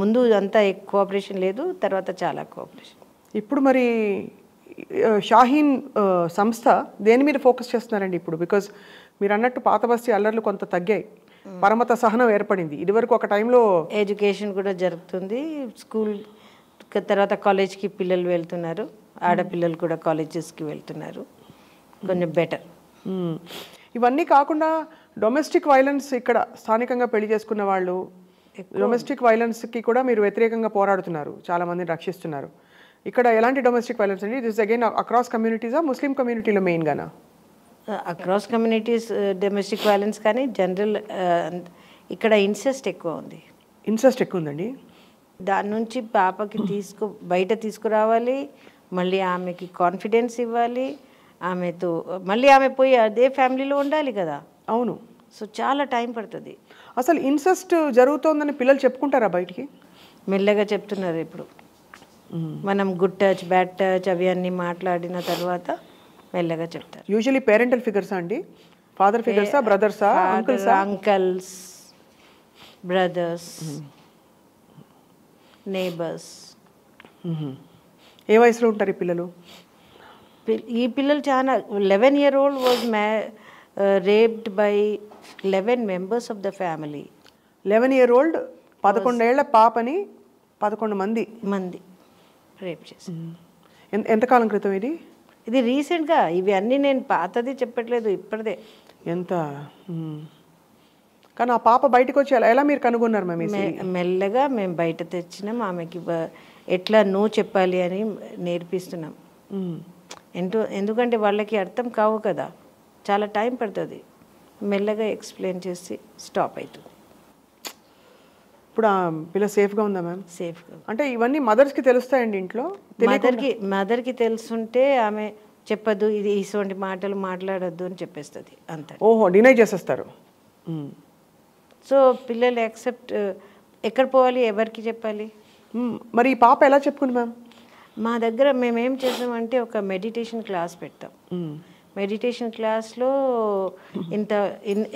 ముందు అంతా కోఆపరేషన్ లేదు, తర్వాత చాలా కోఆపరేషన్. ఇప్పుడు మరి షాహీన్ సంస్థ దేని మీద ఫోకస్ చేస్తున్నారండి ఇప్పుడు? బికాజ్ మీరు అన్నట్టు పాత బస్తీ అల్లర్లు కొంత తగ్గాయి, పరమత సహనం ఏర్పడింది. ఇదివరకు ఒక టైంలో ఎడ్యుకేషన్ కూడా జరుగుతుంది, స్కూల్ తర్వాత కాలేజ్కి పిల్లలు వెళ్తున్నారు, ఆడపిల్లలు కూడా కాలేజెస్కి వెళ్తున్నారు, కొంచెం బెటర్. ఇవన్నీ కాకుండా డొమెస్టిక్ వైలెన్స్, ఇక్కడ స్థానికంగా పెళ్లి చేసుకున్న వాళ్ళు డొమెస్టిక్ వైలెన్స్కి కూడా మీరు వ్యతిరేకంగా పోరాడుతున్నారు, చాలామందిని రక్షిస్తున్నారు. ఇక్కడ ఎలాంటి డొమెస్టిక్ వైలెన్స్ అండి? దిస్ అగైన్ అక్రాస్ కమ్యూనిటీసా, ముస్లిం కమ్యూనిటీలో మెయిన్గానా? అక్రాస్ కమ్యూనిటీస్ డొమెస్టిక్ వైలెన్స్, కానీ జనరల్ ఇక్కడ ఇన్సెస్ట్ ఎక్కువ ఉంది. ఇన్సెస్ట్ ఎక్కువ ఉందండి. దాని నుంచి పాపకి బయట తీసుకురావాలి, మళ్ళీ ఆమెకి కాన్ఫిడెన్స్ ఇవ్వాలి, ఆమెతో మళ్ళీ ఆమె పోయి అదే ఫ్యామిలీలో ఉండాలి కదా. అవును. సో చాలా టైం పడుతుంది. అసలు ఇన్సెస్ట్ జరుగుతోందని పిల్లలు చెప్పుకుంటారా బయటికి? మెల్లగా చెప్తున్నారు ఇప్పుడు. మనం గుడ్ టచ్ బ్యాడ్ టచ్ అవి అన్నీ మాట్లాడిన తర్వాత మెల్లగా చెప్తారు. యూజువలీ పేరెంటల్ ఫిగర్సా అండి? ఫాదర్ ఫిగర్సా, బ్రదర్సా, అంకల్స్, బ్రదర్స్, నేబర్స్. ఏ వయసులో ఉంటారు ఈ పిల్లలు? ఈ పిల్లలు చాలా 11-year-old was raped by 11 members of the family. 11-year-old 11 ఏళ్ల పాపని 11 మంది రేప్ చేసి. ఎంతకాలం క్రితం ఇది? ఇది రీసెంట్గా. ఇవి అన్నీ నేను పాతది చెప్పట్లేదు, ఇప్పటిదే. ఎంత కానీ ఆ పాప బయటకు వచ్చి ఎలా మీరు కనుగొన్నారు మేము? మెల్లగా మేము బయట తెచ్చినాం. ఆమెకి ఎట్లా నో చెప్పాలి అని నేర్పిస్తున్నాం. ఎందుకంటే వాళ్ళకి అర్థం కావు కదా, చాలా టైం పడుతుంది. మెల్లగా ఎక్స్ప్లెయిన్ చేసి స్టాప్ అవుతుంది. ఇప్పుడు ఆ పిల్ల సేఫ్గా ఉందా మ్యామ్? సేఫ్గా. అంటే ఇవన్నీ మదర్స్కి తెలుస్తాయండి ఇంట్లో? మదర్కి తెలుసుంటే ఆమె చెప్పదు, ఇది ఇటువంటి మాటలు మాట్లాడొద్దు అని చెప్పేస్తుంది అంత. ఓహో, డినై చేసేస్తారు. సో పిల్లలు యాక్సెప్ట్. ఎక్కడ పోవాలి, ఎవరికి చెప్పాలి? మరి ఈ పాప ఎలా చెప్పుకుంది మ్యామ్? మా దగ్గర మేమేం చేసామంటే ఒక మెడిటేషన్ క్లాస్ పెడతాం. మెడిటేషన్ క్లాస్లో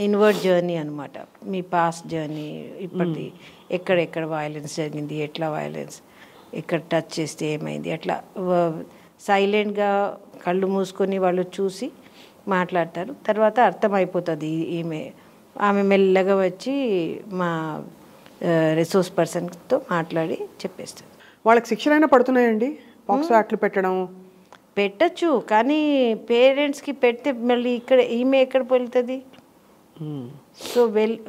ఇన్వర్డ్ జర్నీ అనమాట. మీ పాస్ట్ జర్నీ, ఇప్పటిది ఎక్కడెక్కడ వైలెన్స్ జరిగింది, ఎట్లా వైలెన్స్, ఎక్కడ టచ్ చేస్తే ఏమైంది, అట్లా సైలెంట్గా కళ్ళు మూసుకొని వాళ్ళు చూసి మాట్లాడతారు. తర్వాత అర్థమైపోతుంది. ఆమె మెల్లగా వచ్చి మా రిసోర్స్ పర్సన్తో మాట్లాడి చెప్పేస్తుంది. వాళ్ళకి శిక్షలైనా పడుతున్నాయండి? పాక్సో యాక్ట్లు పెట్టచ్చు, కానీ పేరెంట్స్కి పెడితే మళ్ళీ ఈమె ఎక్కడ వెళ్తుంది? సో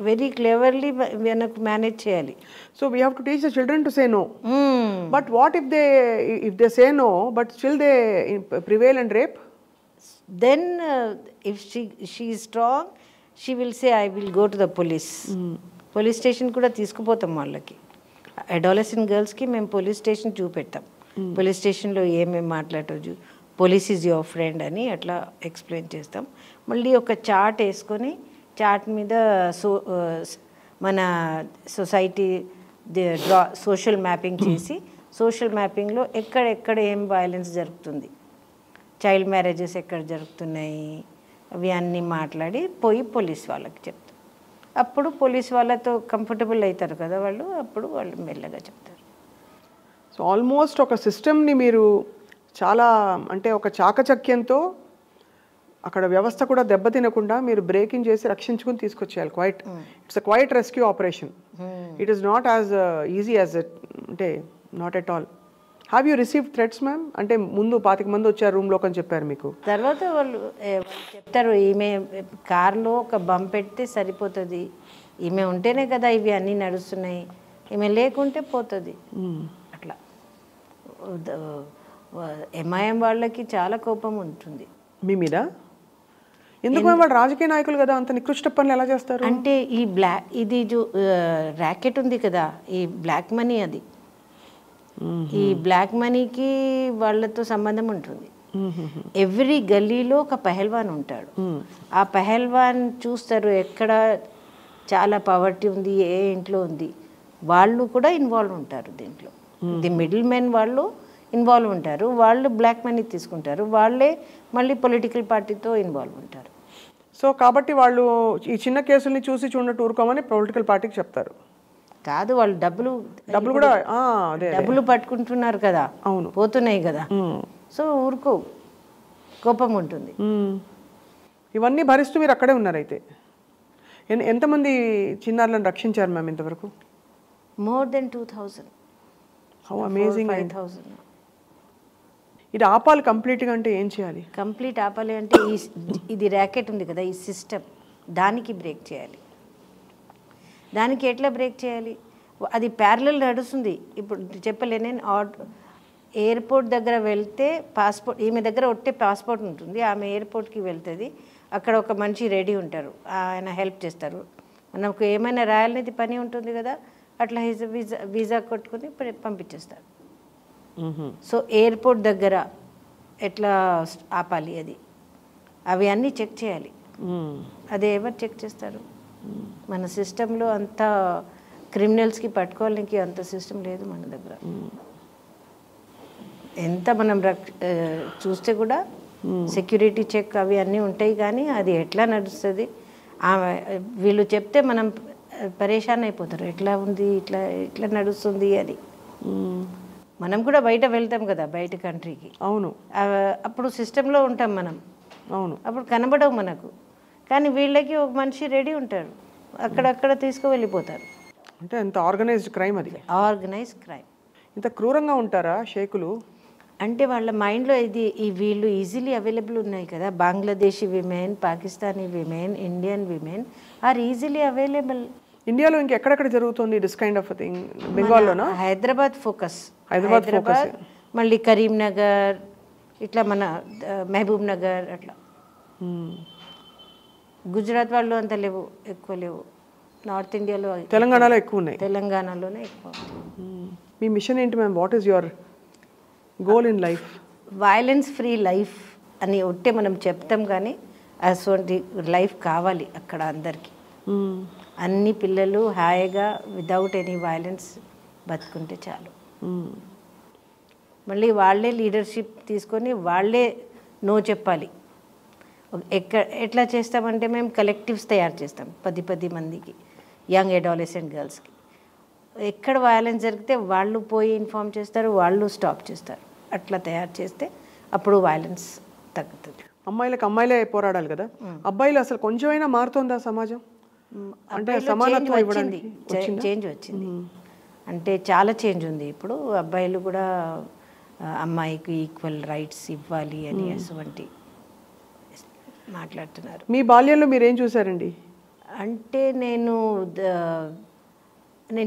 వెరీ క్లెవర్లీ మనకు మేనేజ్ చేయాలి. So we have to teach the children to say no. But what if they say no but still they prevail and rape? Then if she is strong, she will say I will go to the police. Police station కూడా తీసుకుపోతాం వాళ్ళకి. Adolescent గర్ల్స్కి మేము police station చూపెడతాం. Police స్టేషన్లో ఏమేమి మాట్లాడవచ్చు, police is your friend అని అట్లా ఎక్స్ప్లెయిన్ చేస్తాం. మళ్ళీ ఒక చార్ట్ వేసుకొని చార్ట్ మీద మన సొసైటీ సోషల్ మ్యాపింగ్ చేసి, సోషల్ మ్యాపింగ్లో ఎక్కడెక్కడ ఏం వైలెన్స్ జరుగుతుంది, చైల్డ్ మ్యారేజెస్ ఎక్కడ జరుగుతున్నాయి, అవి అన్నీ మాట్లాడి పోయి పోలీస్ వాళ్ళకి చెప్తాం. అప్పుడు పోలీస్ వాళ్ళతో కంఫర్టబుల్ అవుతారు కదా వాళ్ళు, అప్పుడు వాళ్ళు మెల్లగా చెప్తారు. సో ఆల్మోస్ట్ ఒక సిస్టమ్ని మీరు చాలా అంటే ఒక చాకచక్యంతో అక్కడ వ్యవస్థ కూడా దెబ్బతినకుండా మీరు బ్రేకింగ్ చేసి రక్షించుకుని తీసుకొచ్చేయాలి. It's a quite rescue operation. It is not as easy as అంటే not at all. Have you received threats ma'am? అంటే ముందు 25 మంది వచ్చారు రూమ్లోకి అని చెప్పారు మీకు. తర్వాత వాళ్ళు చెప్తారు, ఈమె కార్లో ఒక బంప్ పెడితే సరిపోతుంది, ఈమె ఉంటేనే కదా ఇవి అన్నీ నడుస్తున్నాయి, ఈమె లేకుంటే పోతుంది. అట్లా ఎంఐఎం వాళ్ళకి చాలా కోపం ఉంటుంది మీ మీద. ఎందుకు వాళ్ళు రాజకీయ నాయకులు కదా, అంత నికృష్ట పనులు ఎలా చేస్తారు? అంటే ఈ ఇది ర్యాకెట్ ఉంది కదా, ఈ బ్లాక్ మనీ, అది ఈ బ్లాక్ మనీకి వాళ్ళతో సంబంధం ఉంటుంది. ఎవ్రీ గల్లీలో ఒక పెహల్వాన్ ఉంటాడు. ఆ పెహల్వాన్ చూస్తారు ఎక్కడ చాలా పవర్టీ ఉంది, ఏ ఇంట్లో ఉంది, వాళ్ళు కూడా ఇన్వాల్వ్ ఉంటారు దీంట్లో. ది మిడిల్ మెన్ వాళ్ళు ఇన్వాల్వ్ ఉంటారు, వాళ్ళు బ్లాక్ మనీ తీసుకుంటారు, వాళ్ళే మళ్ళీ పొలిటికల్ పార్టీతో ఇన్వాల్వ్ ఉంటారు. సో కాబట్టి వాళ్ళు ఈ చిన్న కేసుల్ని చూసి చూడట్టు ఊరుకోమని పొలిటికల్ పార్టీకి చెప్తారు. కాదు, వాళ్ళు డబ్బులు కూడా డబ్బులు పట్టుకుంటున్నారు కదా, అవును, పోతున్నాయి కదా, సో ఊరుకో, కోపం ఉంటుంది. ఇవన్నీ భరిస్తూ మీరు అక్కడే ఉన్నారు. అయితే ఎంతమంది చిన్నారులను రక్షించారు మ్యామ్ ఇంతవరకు? More than 2000. How amazing. 5000. ఇది ఆపాలి కంప్లీట్గా అంటే ఏం చేయాలి? కంప్లీట్ ఆపాలి అంటే ఇది ర్యాకెట్ ఉంది కదా, ఈ సిస్టమ్, దానికి బ్రేక్ చేయాలి. దానికి ఎట్లా బ్రేక్ చేయాలి? అది ప్యారలల్ నడుస్తుంది. ఇప్పుడు చెప్పలే నేను, ఎయిర్పోర్ట్ దగ్గర వెళ్తే పాస్పోర్ట్, ఈమె దగ్గర ఒట్టే పాస్పోర్ట్ ఉంటుంది, ఆమె ఎయిర్పోర్ట్కి వెళ్తుంది, అక్కడ ఒక మనిషి రెడీ ఉంటారు, ఆయన హెల్ప్ చేస్తారు, మనకు ఏమైనా రాయాలనేది పని ఉంటుంది కదా, అట్లా వీసా కొట్టుకుని పంపించేస్తారు. సో ఎయిర్పోర్ట్ దగ్గర ఎట్లా ఆపాలి అవి అన్నీ చెక్ చేయాలి. అది ఎవరు చెక్ చేస్తారు? మన సిస్టంలో అంత క్రిమినల్స్కి పట్టుకోవడానికి అంత సిస్టమ్ లేదు మన దగ్గర. ఎంత మనం చూస్తే కూడా సెక్యూరిటీ చెక్ అవి అన్నీ ఉంటాయి, కానీ అది ఎట్లా నడుస్తుంది వీళ్ళు చెప్తే మనం పరేషాన్ అయిపోతారు. ఎట్లా ఉంది, ఇట్లా నడుస్తుంది అని. మనం కూడా బయట వెళ్తాం కదా, బయట కంట్రీకి. అవును. అప్పుడు సిస్టంలో ఉంటాం మనం. అవును. అప్పుడు కనబడవు మనకు. కానీ వీళ్ళకి ఒక మనిషి రెడీ ఉంటాడు, అక్కడక్కడ తీసుకువెళ్ళిపోతారు. అంటే ఎంత ఆర్గనైజ్డ్ క్రైమ్ అది. Organised crime. ఇంత క్రూరంగా ఉంటారా షేకులు? అంటే వాళ్ళ మైండ్లో వీళ్ళు ఈజీలీ అవైలబుల్ ఉన్నాయి కదా. Bangladeshi women, Pakistani women, Indian women are easily available. ఇండియాలో ఇంకెక్కడెక్కడ జరుగుతుంది దిస్ కైండ్ ఆఫ్ థింగ్? బెంగాల్లోనా? హైదరాబాద్ ఫోకస్. మళ్ళీ కరీంనగర్, ఇట్లా మన మహబూబ్ నగర్ అట్లా. గుజరాత్ వాళ్ళు అంత లేవు, ఎక్కువ లేవు. నార్త్ ఇండియాలో, తెలంగాణలో ఎక్కువ ఉన్నాయి. తెలంగాణలోనే ఎక్కువ. మీ మిషన్ ఏంటి ma'am? What is your goal in life? Violence free life అని ఒట్టే మనం చెప్తాం, కానీ అటువంటి లైఫ్ కావాలి అక్కడ అందరికీ. అన్ని పిల్లలు హాయిగా వితౌట్ ఎనీ వైలెన్స్ బతుకుంటే చాలు. మళ్ళీ వాళ్ళే లీడర్షిప్ తీసుకొని వాళ్ళే నో చెప్పాలి. ఎట్లా చేస్తామంటే మేము కలెక్టివ్స్ తయారు చేస్తాం 10 మందికి, యంగ్ అడాలసెంట్ గర్ల్స్కి. ఎక్కడ వైలెన్స్ జరిగితే వాళ్ళు పోయి ఇన్ఫార్మ్ చేస్తారు, వాళ్ళు స్టాప్ చేస్తారు. అట్లా తయారు చేస్తే అప్పుడు వైలెన్స్ తగ్గుతుంది. అమ్మాయిలకు అమ్మాయిలే పోరాడాలి కదా. అబ్బాయిలు అసలు కొంచెమైనా మారుతుందా సమాజం? అంటే సమానత్వం ఇవ్వడానికి చేంజ్ వచ్చింది. అంటే చాలా చేంజ్ ఉంది ఇప్పుడు. అబ్బాయిలు కూడా అమ్మాయికి ఈక్వల్ రైట్స్ ఇవ్వాలి అని అటువంటి మాట్లాడుతున్నారు. మీ బాల్యంలో మీరు ఏం చూసారండి? అంటే నేను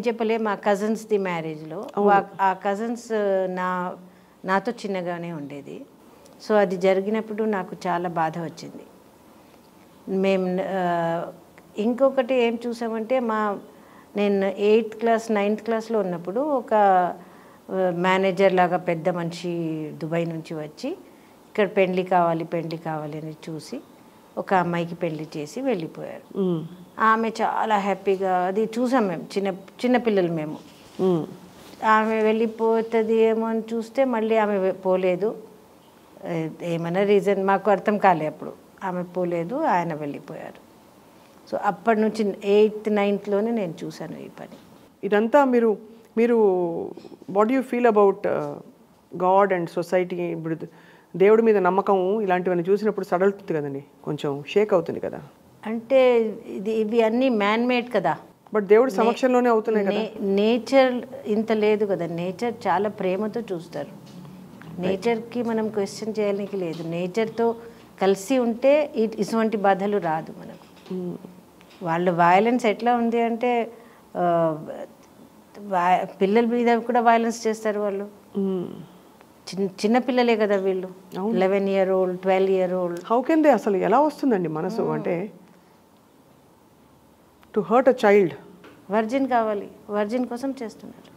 చెప్పలే, మా కజిన్స్ది మ్యారేజ్లో ఆ కజిన్స్ నాతో చిన్నగానే ఉండేది. సో అది జరిగినప్పుడు నాకు చాలా బాధ వచ్చింది. మేము ఇంకొకటి ఏం చూసామంటే, నేను 8th క్లాస్ 9th క్లాస్లో ఉన్నప్పుడు ఒక మేనేజర్ లాగా పెద్ద మనిషి దుబాయ్ నుంచి వచ్చి ఇక్కడ పెళ్లి కావాలి అని చూసి ఒక అమ్మాయికి పెళ్లి చేసి వెళ్ళిపోయారు. ఆమె చాలా హ్యాపీగా, అది చూసాం మేము, చిన్న పిల్లలు మేము. ఆమె వెళ్ళిపోతుంది ఏమో అని చూస్తే మళ్ళీ ఆమె పోలేదు. ఏమైనా రీజన్ మాకు అర్థం కాలే అప్పుడు. ఆమె పోలేదు, ఆయన వెళ్ళిపోయారు. సో అప్పటి నుంచి 8th 9thలోనే నేను చూశాను ఈ పని. ఇదంతా మీరు what you feel about God and society? ఇప్పుడు దేవుడి మీద నమ్మకం ఇలాంటివన్నీ చూసినప్పుడు సడలుతుంది కదండి, కొంచెం షేక్ అవుతుంది కదా. అంటే ఇవి అన్నీ మ్యాన్ మేడ్ కదా. బట్ దేవుడి సమక్షంలోనే అవుతున్నాయి కదా. నేచర్ ఇంత లేదు కదా. నేచర్ చాలా ప్రేమతో చూస్తారు. నేచర్కి మనం క్వశ్చన్ చేయడానికి లేదు. నేచర్తో కలిసి ఉంటే ఇటువంటి బాధలు రాదు మనకు. వాళ్ళు వైలెన్స్ ఎట్లా ఉంది అంటే పిల్లల మీద కూడా వైలెన్స్ చేస్తారు వాళ్ళు. చిన్న పిల్లలే కదా వీళ్ళు, 11 year old 12 year old. How can they? అసలు ఎలా వస్తుందండి మనసు అంటే to hurt a child? Virgin కావాలి, వర్జిన్ కోసం చేస్తున్నారు.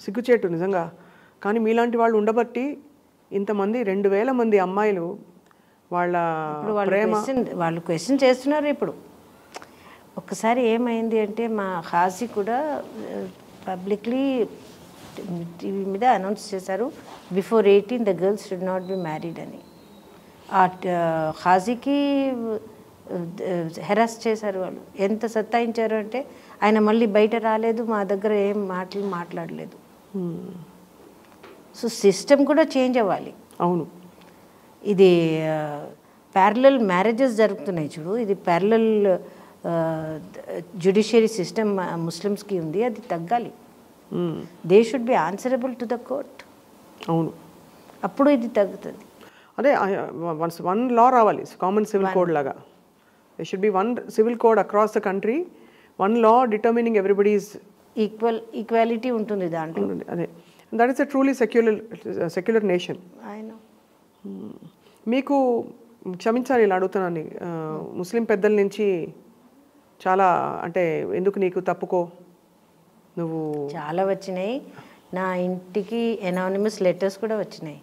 సిగ్గుచేటు నిజంగా. కానీ మీలాంటి వాళ్ళు ఉండబట్టి ఇంతమంది 2000 మంది అమ్మాయిలు వాళ్ళ వాళ్ళు క్వశ్చన్ చేస్తున్నారు. ఇప్పుడు ఒకసారి ఏమైంది అంటే, మా హాజీ కూడా పబ్లిక్లీ టీవీ మీద అనౌన్స్ చేశారు, before 18 the girls should not be married అని. ఆ హాజీకి హెరాస్ చేశారు వాళ్ళు. ఎంత సత్తాయించారు అంటే, ఆయన మళ్ళీ బయట రాలేదు, మా దగ్గర ఏం మాట్లాడలేదు. సో సిస్టమ్ కూడా చేంజ్ అవ్వాలి. అవును. ఇది ప్యారలల్ మ్యారేజెస్ జరుగుతున్నాయి చూడు, ఇది ప్యారలల్ జ్యుడిషియరీ సిస్టమ్ ముస్లిమ్స్కి ఉంది, అది తగ్గాలి. They should be answerable to the court. అవును, అప్పుడు ఇది తగ్గుతుంది. అదే వన్ లా రావాలి, కామన్ సివిల్ కోడ్ లాగా. They should be one civil code across the country, one law determining everybody's equality ఉంటుంది దాంట్లో. అదే, that is a truly secular nation. మీకు క్షమించాలి ఇలా అడుగుతున్నాను, ముస్లిం పెద్దల నుంచి చాలా అంటే ఎందుకు నీకు తప్పుకో నువ్వు చాలా వచ్చినాయి. నా ఇంటికి ఎనానిమస్ లెటర్స్ కూడా వచ్చినాయి.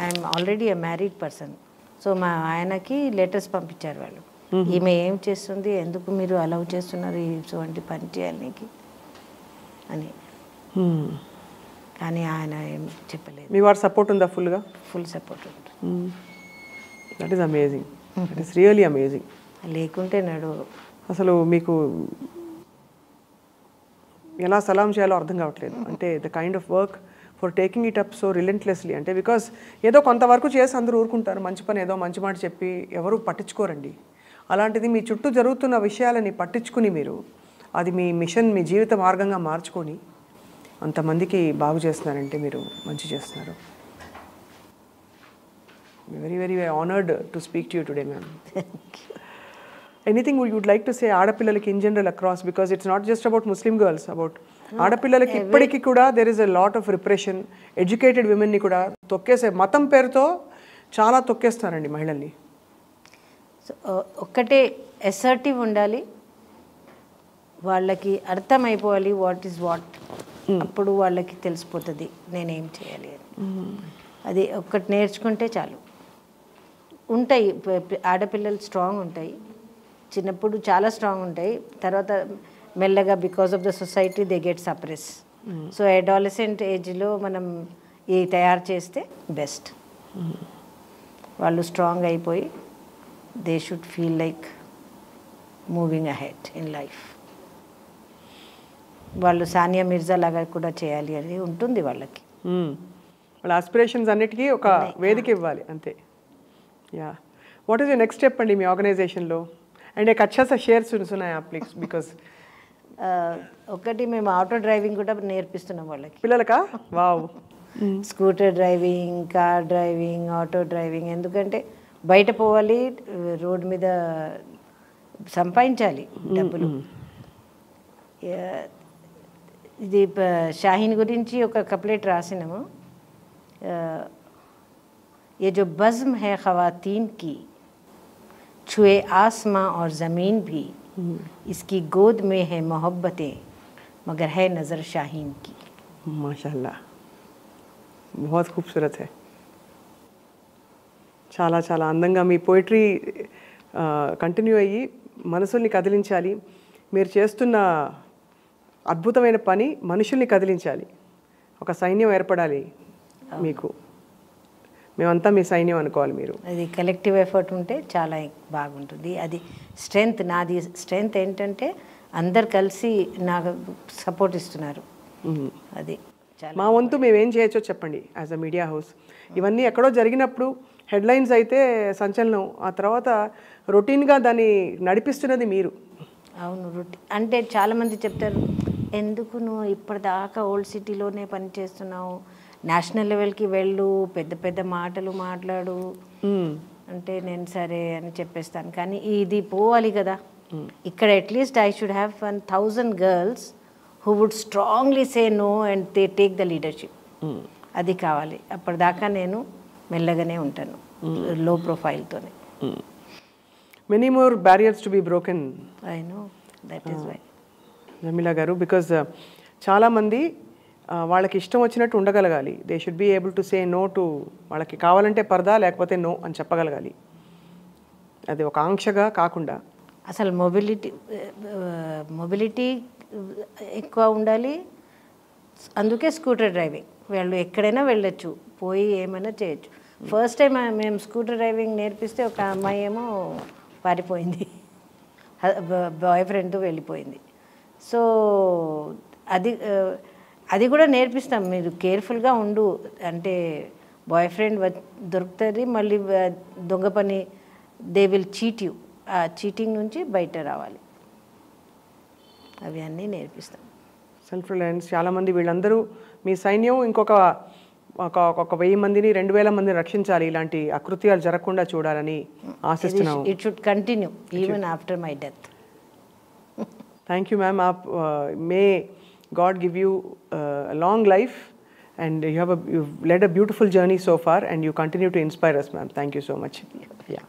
I'm already a married person. So మా ఆయనకి లెటర్స్ పంపించారు వాళ్ళు, ఈమె ఏం చేస్తుంది, ఎందుకు మీరు అలౌ చేస్తున్నారు ఇటువంటి పని చేయాలి అని. కానీ ఆయన ఏం చెప్పలేదు. మీ వారి సపోర్ట్ ఉందా ఫుల్గా? ఫుల్ సపోర్ట్ ఉంటుంది. That is amazing, that is really amazing. లేకుంటే నడు అసలు మీకు ఎలా సలాం చేయాలో అర్థం కావట్లేదు. అంటే the kind of work for taking it up so relentlessly. అంటే బికాస్ ఏదో కొంతవరకు చేసి అందరూ ఊరుకుంటారు, మంచి పని ఏదో మంచి మాట చెప్పి ఎవరు పట్టించుకోరండి. అలాంటిది మీ చుట్టూ జరుగుతున్న విషయాలని పట్టించుకుని మీరు అది మీ మిషన్, మీ జీవిత మార్గంగా మార్చుకొని అంతమందికి బాగు చేస్తున్నారంటే మీరు మంచి చేస్తున్నారు. Very very honoured to speak to you today ma'am. Anything would like to say ఆడపిల్లలకి in general across, because it's not just about Muslim girls, about ఆడపిల్లలకి ఇప్పటికీ కూడా there is a lot of repression. Educated విమెన్ని కూడా తొక్కేసే, మతం పేరుతో చాలా తొక్కేస్తారండి మహిళల్ని. సో ఒక్కటే అసర్టివ్ ఉండాలి, వాళ్ళకి అర్థమైపోవాలి వాట్ ఈజ్ వాట్. అప్పుడు వాళ్ళకి తెలిసిపోతుంది నేనేం చేయాలి అని. అది ఒక్కటి నేర్చుకుంటే చాలు. ఉంటాయి ఆడపిల్లలు స్ట్రాంగ్ ఉంటాయి, చిన్నప్పుడు చాలా స్ట్రాంగ్ ఉంటాయి, తర్వాత మెల్లగా because of the society they get suppress. So adolescent ఏజ్లో మనం ఈ తయారు చేస్తే బెస్ట్. వాళ్ళు స్ట్రాంగ్ అయిపోయి they should feel like moving ahead in life. వాళ్ళు సానియా మిర్జా లాగా కూడా చేయాలి అని ఉంటుంది వాళ్ళకి. వాళ్ళ ఆస్పిరేషన్స్ అన్నిటికీ ఒక వేదిక ఇవ్వాలి అంతే. Yeah, what is your next step అండి మీ ఆర్గనైజేషన్లో? అండ్ एक अच्छा सा शेयर सुना है आप प्लीज, बिकॉज ఒకటి మేము ఆటో డ్రైవింగ్ కూడా నేర్పిస్తున్నాం వాళ్ళకి, పిల్లలకా? Wow. Scooter driving, car driving, auto driving. ఎందుకంటే బయట పోవాలి, రోడ్ మీద సంపాదించాలి డబ్బులు. ఇది షాహీన్ గురించి ఒక కప్లెట్ రాసినాము. ये जो बज़्म है ख़वातीन की, छुए आसमां और ज़मीन भी, इसकी गोद में है मोहब्बतें, मगर है नज़र शाहीन की. माशाल्लाह, बहुत खूबसूरत है. చాలా చాలా అందంగా మీ పోయిటరీ కంటిన్యూ అయ్యి మనసుల్ని కదిలించాలి. మీరు చేస్తున్న అద్భుతమైన పని మనుషుల్ని కదిలించాలి. ఒక సైన్యం ఏర్పడాలి మీకు. మేమంతా మీ సైన్యం అనుకోవాలి. మీరు అది కలెక్టివ్ ఎఫర్ట్ ఉంటే చాలా బాగుంటుంది. అది స్ట్రెంగ్త్. నాది స్ట్రెంగ్త్ ఏంటంటే అందరు కలిసి నాకు సపోర్ట్ ఇస్తున్నారు. అది మా వంతు మేమేం చేయొచ్చో చెప్పండి యాజ్ అ మీడియా హౌస్. ఇవన్నీ ఎక్కడో జరిగినప్పుడు హెడ్లైన్స్ అయితే సంచలనం, ఆ తర్వాత రొటీన్గా దాన్ని నడిపిస్తున్నది మీరు. అవును, రొటీన్ అంటే చాలామంది చెప్తారు, ఎందుకు నువ్వు ఇప్పటిదాకా ఓల్డ్ సిటీలోనే పని చేస్తున్నావు, నేషనల్ లెవెల్కి వెళ్ళు, పెద్ద పెద్ద మాటలు మాట్లాడు అంటే నేను సరే అని చెప్పేస్తాను. కానీ ఇది పోవాలి కదా. ఇక్కడ at least I should have 1000 girls who would strongly say no and they take the leadership. అది కావాలి. అప్పటిదాకా నేను మెల్లగానే ఉంటాను, లో ప్రొఫైల్తోనే. Many more barriers to be broken. I know, that is why Jamila garu. Because చాలామంది వాళ్ళకి ఇష్టం వచ్చినట్టు ఉండగలగాలి. They should be able to say no to, వాళ్ళకి కావాలంటే పరదా లేకపోతే నో అని చెప్పగలగాలి. అది ఒక ఆంక్షగా కాకుండా అసలు మొబిలిటీ ఎక్కువ ఉండాలి. అందుకే స్కూటర్ డ్రైవింగ్, వాళ్ళు ఎక్కడైనా వెళ్ళొచ్చు, పోయి ఏమైనా చేయొచ్చు. ఫస్ట్ టైం మేము స్కూటర్ డ్రైవింగ్ నేర్పిస్తే ఒక అమ్మాయి ఏమో పారిపోయింది, బాయ్ ఫ్రెండ్తో వెళ్ళిపోయింది. సో అది కూడా నేర్పిస్తాం. మీరు కేర్ఫుల్గా ఉండు అంటే బాయ్ ఫ్రెండ్ దొరుకుతుంది, మళ్ళీ దొంగ పని, దే విల్ చీట్ యూ. ఆ చీటింగ్ నుంచి బయట రావాలి, అవి అన్నీ నేర్పిస్తాం. Self Reliance. చాలామంది వీళ్ళందరూ మీ సైన్యం ఇంకొక 1000 మందిని 2000 మందిని రక్షించాలి, ఇలాంటి అకృత్యాలు జరగకుండా చూడాలని ఆశిస్తున్నాం. It should continue even after my death. Thank you ma'am. May God give you a long life, and you've led a beautiful journey so far, and you continue to inspire us, ma'am. Thank you so much. Yeah.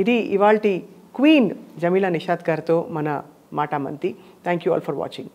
ఇది ఇవాల్టి queen Jamila Nishad గారితో మన మాటామంతి. Thank you all for watching.